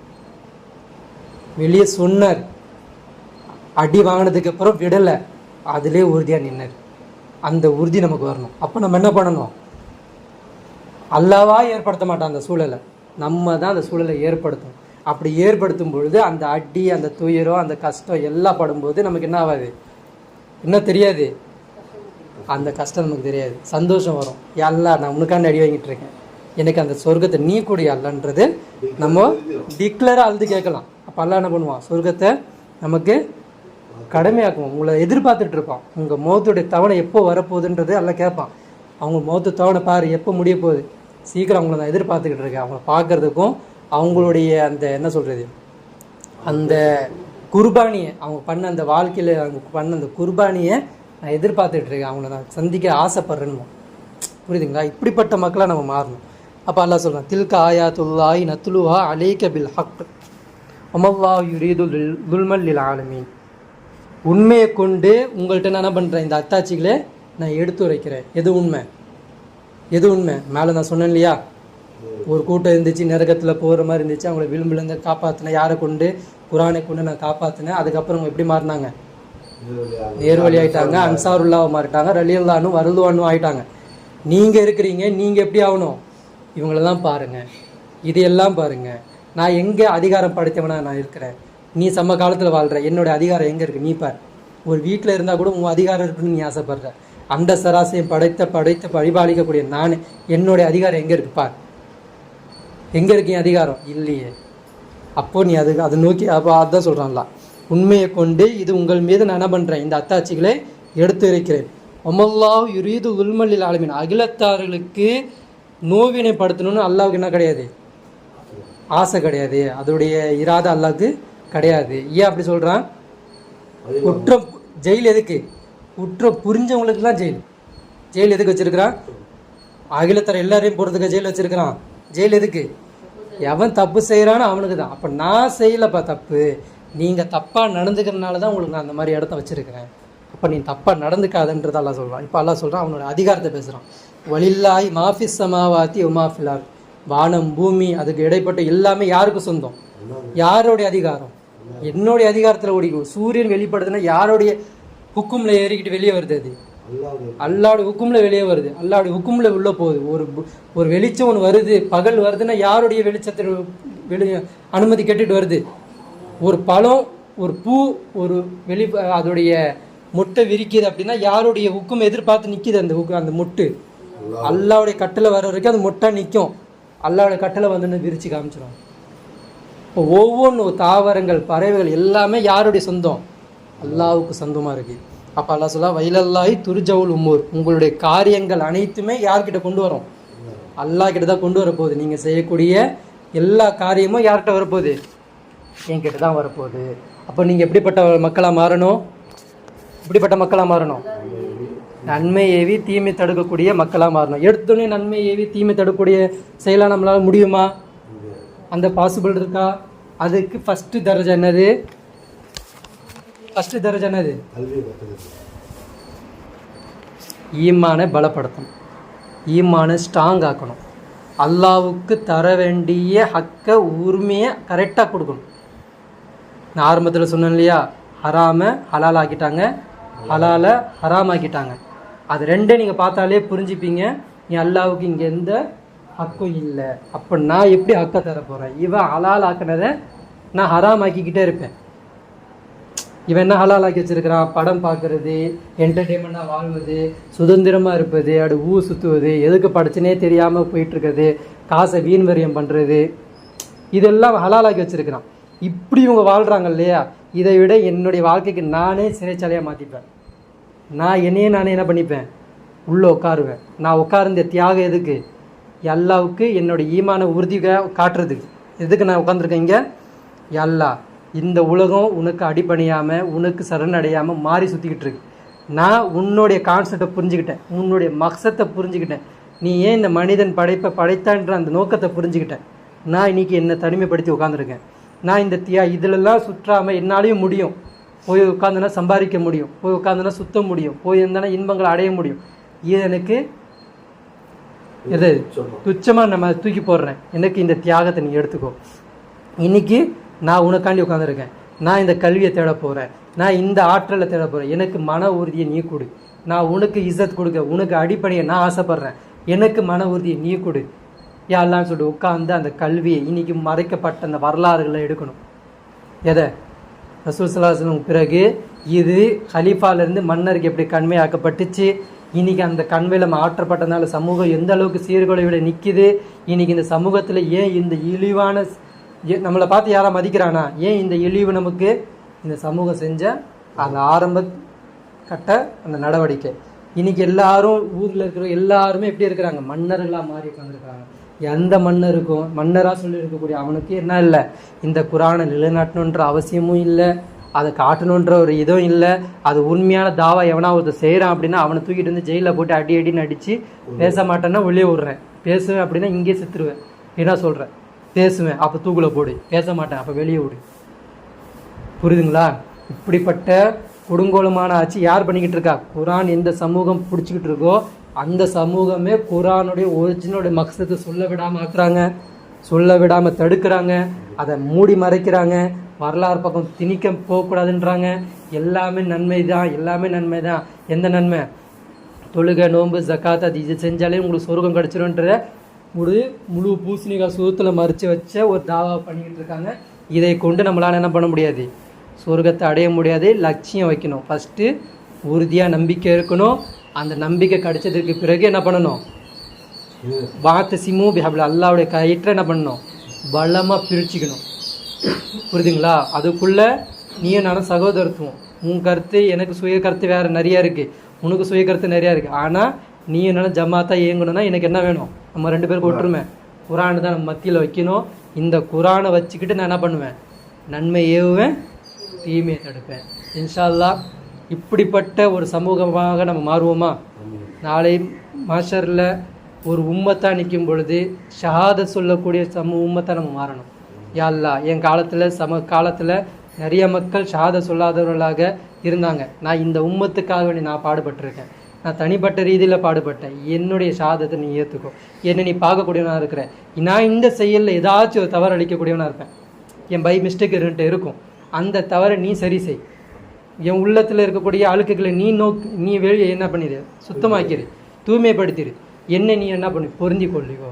வெளியே சொன்னார், அடி வாங்கினதுக்கு அப்புறம் விடலை, அதிலே உறுதியாக நின்னார். அந்த உறுதி நமக்கு வரணும். அப்போ நம்ம என்ன பண்ணணும்? அல்லாஹ்வா ஏற்படுத்த மாட்டான் அந்த சூழலை, நம்ம தான் அந்த சூழலை ஏற்படுத்தணும். அப்படி ஏற்படுத்தும் பொழுது அந்த அடி, அந்த துயரம், அந்த கஷ்டம் எல்லாம் படும்போது நமக்கு என்ன ஆகாது? என்ன தெரியாது? அந்த கஷ்டம் நமக்கு தெரியாது, சந்தோஷம் வரும். எல்லாம் நான் உனக்காண்டி அடி வாங்கிட்டு இருக்கேன், எனக்கு அந்த சொர்க்கத்தை நீ கூடிய அல்லன்றது நம்ம டிக்ளராக அழுது கேட்கலாம். அப்போ அல்லா என்ன பண்ணுவான்? சொர்க்கத்தை நமக்கு கடமையாக்குவோம். உங்களை எதிர்பார்த்துட்டு இருப்பான். உங்கள் முகத்துடைய தவணை எப்போ வரப்போகுதுன்றது எல்லாம் கேட்பான். அவங்க முகத்து தவணை பாரு, எப்போ முடிய போகுது, சீக்கிரம் அவங்கள நான் எதிர்பார்த்துக்கிட்டு இருக்கேன். அவங்கள பார்க்குறதுக்கும் அவங்களுடைய அந்த என்ன சொல்கிறது, அந்த குர்பானியை, அவங்க பண்ண அந்த வாழ்க்கையில் அவங்க பண்ண அந்த குர்பானியை நான் எதிர்பார்த்துட்டு இருக்கேன், அவங்கள நான் சந்திக்க ஆசைப்படுறேன்னு. புரியுதுங்களா? இப்படிப்பட்ட மக்களாக நம்ம மாறணும். அப்போ அல்லாஹ் சொல்கிறான், தில்க ஆயாத்துல்லாஹி நத்லுஹா அலைக பில் ஹக் வமல்லாஹு யுரீது லுல்மல் லில் ஆலமீன். உண்மையை கொண்டு உங்கள்கிட்ட நான் என்ன பண்ணுறேன்? இந்த அத்தாட்சிகளை நான் எடுத்து உரைக்கிறேன். எது உண்மை? எது உண்மை? மேலே நான் சொன்னேன் இல்லையா, ஒரு கூட்டம் இருந்துச்சு, நரகத்தில் போகிற மாதிரி இருந்துச்சு, அவங்கள விளிம்புலேருந்து காப்பாற்றினேன். யாரை கொண்டு? குரானை கொண்டு நான் காப்பாற்றினேன். அதுக்கப்புறம் அவங்க எப்படி மாறினாங்க? நேர்வழி ஆகிட்டாங்க, அன்சாருல்லாவை மாறிட்டாங்க, ரலியல்லாஹு வருதுவான்னு ஆகிட்டாங்க. நீங்கள் இருக்கிறீங்க, நீங்கள் எப்படி ஆகணும்? இவங்களெல்லாம் பாருங்கள், இதையெல்லாம் பாருங்கள். நான் எங்கே அதிகாரம் படைத்தவனா நான் இருக்கிறேன், நீ சம காலத்தில் வாழ்கிற, என்னுடைய அதிகாரம் எங்கே இருக்குது நீ பார். ஒரு வீட்டில் இருந்தால் கூட உங்கள் அதிகாரம் இருக்குன்னு நீ ஆசைப்படுற. அந்த சராசரியும் படைத்த பரிபாலிக்கக்கூடிய நான், என்னுடைய அதிகாரம் எங்கே இருக்கு பார். எங்கே இருக்கீங்க அதிகாரம்? இல்லையே. அப்போது நீ அதை நோக்கி, அப்போ அதுதான் சொல்கிறான்ல, உண்மையை கொண்டு இது உங்கள் மீது நான் என்ன பண்ணுறேன்? இந்த அத்தாட்சிகளை எடுத்து இருக்கிறேன். வமல்லாஹு யுரீது லுல்மல் லில் ஆலமீன். அகிலத்தார்களுக்கு நோவினைப்படுத்தணும்னு அல்லாஹ்வுக்கு என்ன கிடையாது? ஆசை கிடையாது. அதோடைய இராத அல்லாஹ்வுக்கு கிடையாது. ஏன் அப்படி சொல்கிறான்? குற்றம் ஜெயில் எதுக்கு? குற்றம் புரிஞ்சவங்களுக்குலாம் ஜெயில். ஜெயில் எதுக்கு வச்சுருக்கிறான்? அகிலத்தர எல்லாரையும் போகிறதுக்கு ஜெயில் வச்சுருக்கிறான். ஜெயில் எதுக்கு? எவன் தப்பு செய்கிறானோ அவனுக்கு தான். அப்போ நான் செய்யலப்பா தப்பு, நீங்கள் தப்பாக நடந்துக்கிறதுனால தான் உங்களுக்கு நான் அந்த மாதிரி இடத்த வச்சுருக்கிறேன். அப்போ நீ தப்பாக நடந்துக்காதன்றதை அல்லாஹ் சொல்கிறான். இப்போ அல்லாஹ் சொல்கிறான், அவனோட அதிகாரத்தை பேசுகிறான். வலில்லாஹி மாஃபிஸ் சமாவாத்தி உமாஃபிலார், வானம் பூமி அதுக்கு இடைப்பட்ட எல்லாமே யாருக்கு சொந்தம்? யாருடைய அதிகாரம்? என்னுடைய அதிகாரத்தில் ஓடிக்கும். சூரியன் வெளிப்படுதுன்னா யாருடைய ஹுக்கும்ல ஏறிக்கிட்டு வெளியே வருது? அது அல்லாவுடைய ஹுக்கும்ல வெளியே வருது, அல்லாவுடைய ஹுக்கும்ல உள்ள போகுது. ஒரு வெளிச்சம் ஒன்று வருது, பகல் வருதுன்னா யாருடைய வெளிச்சத்தை அனுமதி கேட்டுட்டு வருது? ஒரு பழம், ஒரு பூ, ஒரு அதோடைய மொட்டை விரிக்குது அப்படின்னா யாருடைய ஹுக்கும் எதிர்பார்த்து நிற்கிது? அந்த மொட்டு அல்லாவுடைய கட்டளை வர வரைக்கும் அந்த மொட்டை நிற்கும். அல்லாவுடைய கட்டளை வந்து விரிச்சு காமிச்சிடும். இப்போ ஒவ்வொன்றும் தாவரங்கள், பறவைகள் எல்லாமே யாருடைய சொந்தம்? அல்லாவுக்கு சொந்தமாக இருக்குது. அப்போ அல்லாஹ் சொல்ல, வயலல்லாஹி துர்ஜவுல் உமூர், உங்களுடைய காரியங்கள் அனைத்துமே யார்கிட்ட கொண்டு வரும்? அல்லாஹ் கிட்ட தான் கொண்டு வரப்போகுது. நீங்கள் செய்யக்கூடிய எல்லா காரியமும் யார்கிட்ட வரப்போகுது? என்கிட்ட தான் வரப்போகுது. அப்போ நீங்கள் எப்படிப்பட்ட மக்களாக மாறணும்? இப்படிப்பட்ட மக்களாக மாறணும். நன்மை ஏவி தீமை தடுக்கக்கூடிய மக்களாக மாறணும். எடுத்தோடனே நன்மை ஏவி தீமை தடுக்கக்கூடிய செயலாக நம்மளால் முடியுமா? அந்த பாசிபிள் இருக்கா? அதுக்கு ஃபஸ்ட்டு தரஜா என்னது? ஃபஸ்ட்டு தரஜா என்னது? ஈமானை பலப்படுத்தணும், ஈமானை ஸ்ட்ராங் ஆக்கணும், அல்லாவுக்கு தர வேண்டிய ஹக்கை உரிமையை கரெக்டாக கொடுக்கணும். நான் ஆரம்பத்தில் சொன்னேன் இல்லையா, ஹராமை ஹலால் ஆக்கிட்டாங்க, ஹலாலை ஹராம் ஆக்கிட்டாங்க. அது ரெண்டே நீங்கள் பார்த்தாலே புரிஞ்சுப்பீங்க, நீ அல்லாவுக்கு இங்கே எந்த ஹக்கும் இல்லை. அப்போ நான் எப்படி ஹக்கை தர போகிறேன்? இவன் ஹலால் ஆக்கினதை நான் ஹராம் ஆக்கிக்கிட்டே இருப்பேன். இவன் என்ன ஹலால் ஆக்கி வச்சிருக்கிறான்? படம் பார்க்கறது, என்டர்டெயின்மெண்ட்டாக வாழ்வது, சுதந்திரமாக இருப்பது, அப்படி ஊர் சுற்றுவது, எதுக்கு படிச்சுனே தெரியாமல் போயிட்டுருக்கிறது, காசை வீண் வரியம் பண்ணுறது, இதெல்லாம் ஹலால் ஆக்கி வச்சுருக்கிறான். இப்படி இவங்க வாழ்கிறாங்க இல்லையா, இதை விட என்னுடைய வாழ்க்கைக்கு நானே சிறைச்சாலையாக மாற்றிப்பேன். நான் என்னையே நானே என்ன பண்ணிப்பேன்? உள்ளே உட்காருவேன். நான் உட்கார்ந்த தியாகம் எதுக்கு? அல்லாவுக்கு என்னுடைய ஈமான உறுதி காட்டுறதுக்கு. எதுக்கு நான் உட்காந்துருக்கேன் இங்கே? அல்லா, இந்த உலகம் உனக்கு அடிபணியாமல், உனக்கு சரணடையாமல் மாறி சுற்றிக்கிட்டு இருக்கு. நான் உன்னுடைய கான்செப்டை புரிஞ்சுக்கிட்டேன், உன்னுடைய மக்சத்தை புரிஞ்சுக்கிட்டேன், நீ ஏன் இந்த மனிதன் படைத்தான்ற அந்த நோக்கத்தை புரிஞ்சுக்கிட்டேன். நான் இன்னைக்கு என்னை தனிமைப்படுத்தி உட்காந்துருக்கேன். நான் இந்த இதிலெல்லாம் சுற்றாமல் என்னாலையும் முடியும். போய் உட்காந்துனா சம்பாதிக்க முடியும், போய் உட்காந்துனா சுத்த முடியும், போய் இருந்தானா இன்பங்களை அடைய முடியும். இது எனக்கு எது துச்சமாக நம்ம தூக்கி போடுறேன். எனக்கு இந்த தியாகத்தை நீ எடுத்துக்கோ. இன்னைக்கு நான் உனக்காண்டி உட்காந்துருக்கேன். நான் இந்த கல்வியை தேட போகிறேன், நான் இந்த ஆற்றலை தேட போகிறேன். எனக்கு மன உறுதியை நீ கொடு. நான் உனக்கு இஸ்ஸத் கொடுக்க, உனக்கு அடிப்படையை நான் ஆசைப்பட்றேன். எனக்கு மன உறுதியை நீ கொடு யாரெல்லாம் சொல்லிட்டு உட்காந்து அந்த கல்வியை இன்னைக்கு மறைக்கப்பட்ட அந்த வரலாறுகளை எடுக்கணும். எதை? ரசூல் ஸல்லல்லாஹு அலைஹி வஸல்லம் பிறகு இது ஹலீஃபாலேருந்து மன்னருக்கு எப்படி கண்மையாக்கப்பட்டுச்சு, இன்றைக்கி அந்த கண்மையில் மாற்றப்பட்டதுனால சமூகம் எந்த அளவுக்கு சீர்குலையோட நிற்கிது, இன்றைக்கி இந்த சமூகத்தில் ஏன் இந்த இழிவான நம்மளை பார்த்து யாராக மதிக்கிறானா, ஏன் இந்த இழிவு நமக்கு இந்த சமூகம் செஞ்ச அந்த ஆரம்ப கட்ட அந்த நடவடிக்கை. இன்றைக்கி எல்லாரும் ஊரில் இருக்கிற எல்லாருமே எப்படி இருக்கிறாங்க? மன்னர்களாக மாறி உட்காந்துருக்காங்க. எந்த மன்னருக்கும் மன்னராக சொல்லி இருக்கக்கூடிய அவனுக்கு என்ன இல்லை, இந்த குரானை நிலைநாட்டணுன்ற அவசியமும் இல்லை, அதை காட்டணுன்ற ஒரு இதுவும் இல்லை. அது உண்மையான தாவா எவனா ஒருத்தர் செய்கிறான் அப்படின்னா அவனை தூக்கிட்டு வந்து ஜெயிலில் போட்டு அடின்னு அடித்து பேச மாட்டேன்னா உள்ளே விட்றேன், பேசுவேன் அப்படின்னா இங்கே செத்துருவேன். என்ன சொல்கிறேன்? பேசுவேன் அப்போ தூக்குல போடு, பேச மாட்டேன் அப்போ வெளியே விடு. புரியுதுங்களா? இப்படிப்பட்ட கொடுங்கோலமான ஆட்சி யார் பண்ணிக்கிட்டு இருக்கா? குரான் எந்த சமூகம் பிடிச்சிக்கிட்டு இருக்கோ அந்த சமூகமே குரானுடைய ஒரிஜினலுடைய மக்சத்தை சொல்ல விடாமல் ஆக்குறாங்க, சொல்ல விடாமல் தடுக்கிறாங்க, அதை மூடி மறைக்கிறாங்க, வரலாறு பக்கம் திணிக்க போகக்கூடாதுன்றாங்க. எல்லாமே நன்மை தான், எல்லாமே நன்மை தான். எந்த நன்மை? தொழுகை, நோன்பு, ஜக்காத், அது இது செஞ்சாலே உங்களுக்கு சொர்க்கம் கிடச்சிரும்ன்ற ஒரு முழு பூசணிக்காய் சுகத்தில் மறைச்சி வச்ச ஒரு தாவா பண்ணிக்கிட்டு இருக்காங்க. இதை கொண்டு நம்மளால் என்ன பண்ண முடியாது? சொர்க்கத்தை அடைய முடியாது. லட்சியம் வைக்கணும். ஃபஸ்ட்டு உறுதியாக நம்பிக்கை இருக்கணும். அந்த நம்பிக்கை கிடைச்சதுக்கு பிறகு என்ன பண்ணணும்? வாத்து சிமு பிஹபில் அல்லாவுடைய கயிற்றை என்ன பண்ணணும்? பலமாக பிரிச்சுக்கணும். புரியுதுங்களா? அதுக்குள்ளே நீயும் நானும் சகோதரத்துவம். உன் கருத்து எனக்கு சுய கருத்து வேறு நிறையா இருக்குது, உனக்கு சுய கருத்து நிறையா இருக்குது. ஆனால் நீயும் என்னால் ஜமாத்தாக இயங்கணும்னா எனக்கு என்ன வேணும்? நம்ம ரெண்டு பேருக்கு ஒற்றுமை. குரானை தான் நம்ம மத்தியில் வைக்கணும். இந்த குரானை வச்சுக்கிட்டு நான் என்ன பண்ணுவேன்? நன்மை ஏவுவேன், தீமையை தடுப்பேன். இன்ஷா அல்லாஹ் இப்படிப்பட்ட ஒரு சமூகமாக நம்ம மாறுவோமா? நாளை மாஷரில் ஒரு உம்மத்தாக நிற்கும் பொழுது ஷஹாதத் சொல்லக்கூடிய உம்மத்தாக நம்ம மாறணும். யா அல்லாஹ் என் காலத்தில் காலத்தில் நிறைய மக்கள் ஷஹாதத் சொல்லாதவர்களாக இருந்தாங்க. நான் இந்த உம்மத்துக்காக வேண்டி நான் பாடுபட்டிருக்கேன். நான் தனிப்பட்ட ரீதியில் பாடுபட்டேன். என்னுடைய ஷஹாதத்தை நீ ஏற்றுக்கோ. என்னை நீ பார்க்கக்கூடியவனாக இருக்கிறேன். நான் இந்த செயலில் ஏதாச்சும் ஒரு தவறு அளிக்கக்கூடியவனாக இருப்பேன். என் பை மிஸ்டேக் இருக்கும். அந்த தவறை நீ சரி செய். என் உள்ளத்தில் இருக்கக்கூடிய அழுக்குகளை நீ வெளியே என்ன பண்ணிடு, சுத்தமாக்கிடு, தூய்மைப்படுத்திடு. என்னை நீ என்ன பண்ணு, பொருந்தி கொள்ளிக்கோ.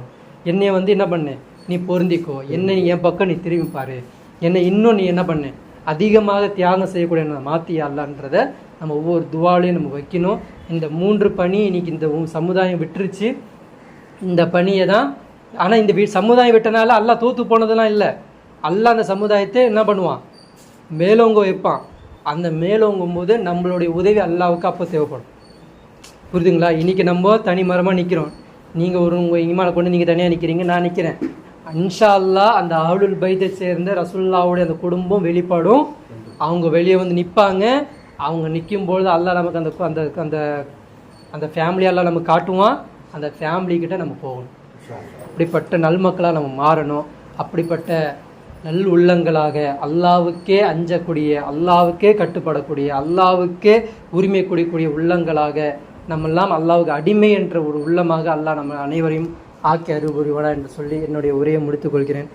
என்னை என்ன பண்ணு, நீ பொருந்திக்கோ. என்னை என் பக்கம் நீ திரும்பி பாரு. என்னை இன்னும் நீ என்ன பண்ணு, அதிகமாக தியாகம் செய்யக்கூடிய மாற்றி அல்லான்றத நம்ம ஒவ்வொரு துவாலையும் நம்ம வைக்கணும். இந்த 3 பணி இன்னைக்கு இந்த சமுதாயம் விட்டுருச்சு. இந்த பணியை தான். ஆனால் இந்த சமுதாயம் விட்டனால அல்லா தோற்று போனதெல்லாம் இல்லை. அல்லா அந்த சமுதாயத்தை என்ன பண்ணுவான், மேலோங்க வைப்பான். அந்த மேலோங்கும் போது நம்மளுடைய உதவி அல்லாவுக்கு அப்போ தேவைப்படும். புரியுதுங்களா? இன்றைக்கி நம்ம தனி மரமாக நிற்கிறோம். நீங்கள் உங்கள் இமானை கொண்டு நீங்கள் தனியாக நிற்கிறீங்க, நான் நிற்கிறேன். இன்ஷா அல்லாஹ் அந்த அஹ்லுல் பைத்தை சேர்ந்த ரசூலுல்லாஹ்வுடைய அந்த குடும்பம் வெளிப்படும். அவங்க வெளியே வந்து நிற்பாங்க. அவங்க நிற்கும்பொழுது அல்லாஹ் நமக்கு அந்த அந்த அந்த அந்த ஃபேமிலியெல்லாம் நமக்கு காட்டுவான். அந்த ஃபேமிலிக்கிட்ட நம்ம போகணும். அப்படிப்பட்ட நல்மக்களாக நம்ம மாறணும். அப்படிப்பட்ட நல் உள்ளங்களாக, அல்லாவுக்கே அஞ்சக்கூடிய, அல்லாவுக்கே கட்டுப்படக்கூடிய, அல்லாவுக்கே உரிமை கொடுக்கக்கூடிய உள்ளங்களாக நம்மெல்லாம் அல்லாவுக்கு அடிமை என்ற ஒரு உள்ளமாக அல்லாஹ் நம்ம அனைவரையும் ஆக்கி அருள்புரிவானா என்று சொல்லி என்னுடைய உரையை முடித்துக் கொள்கிறேன்.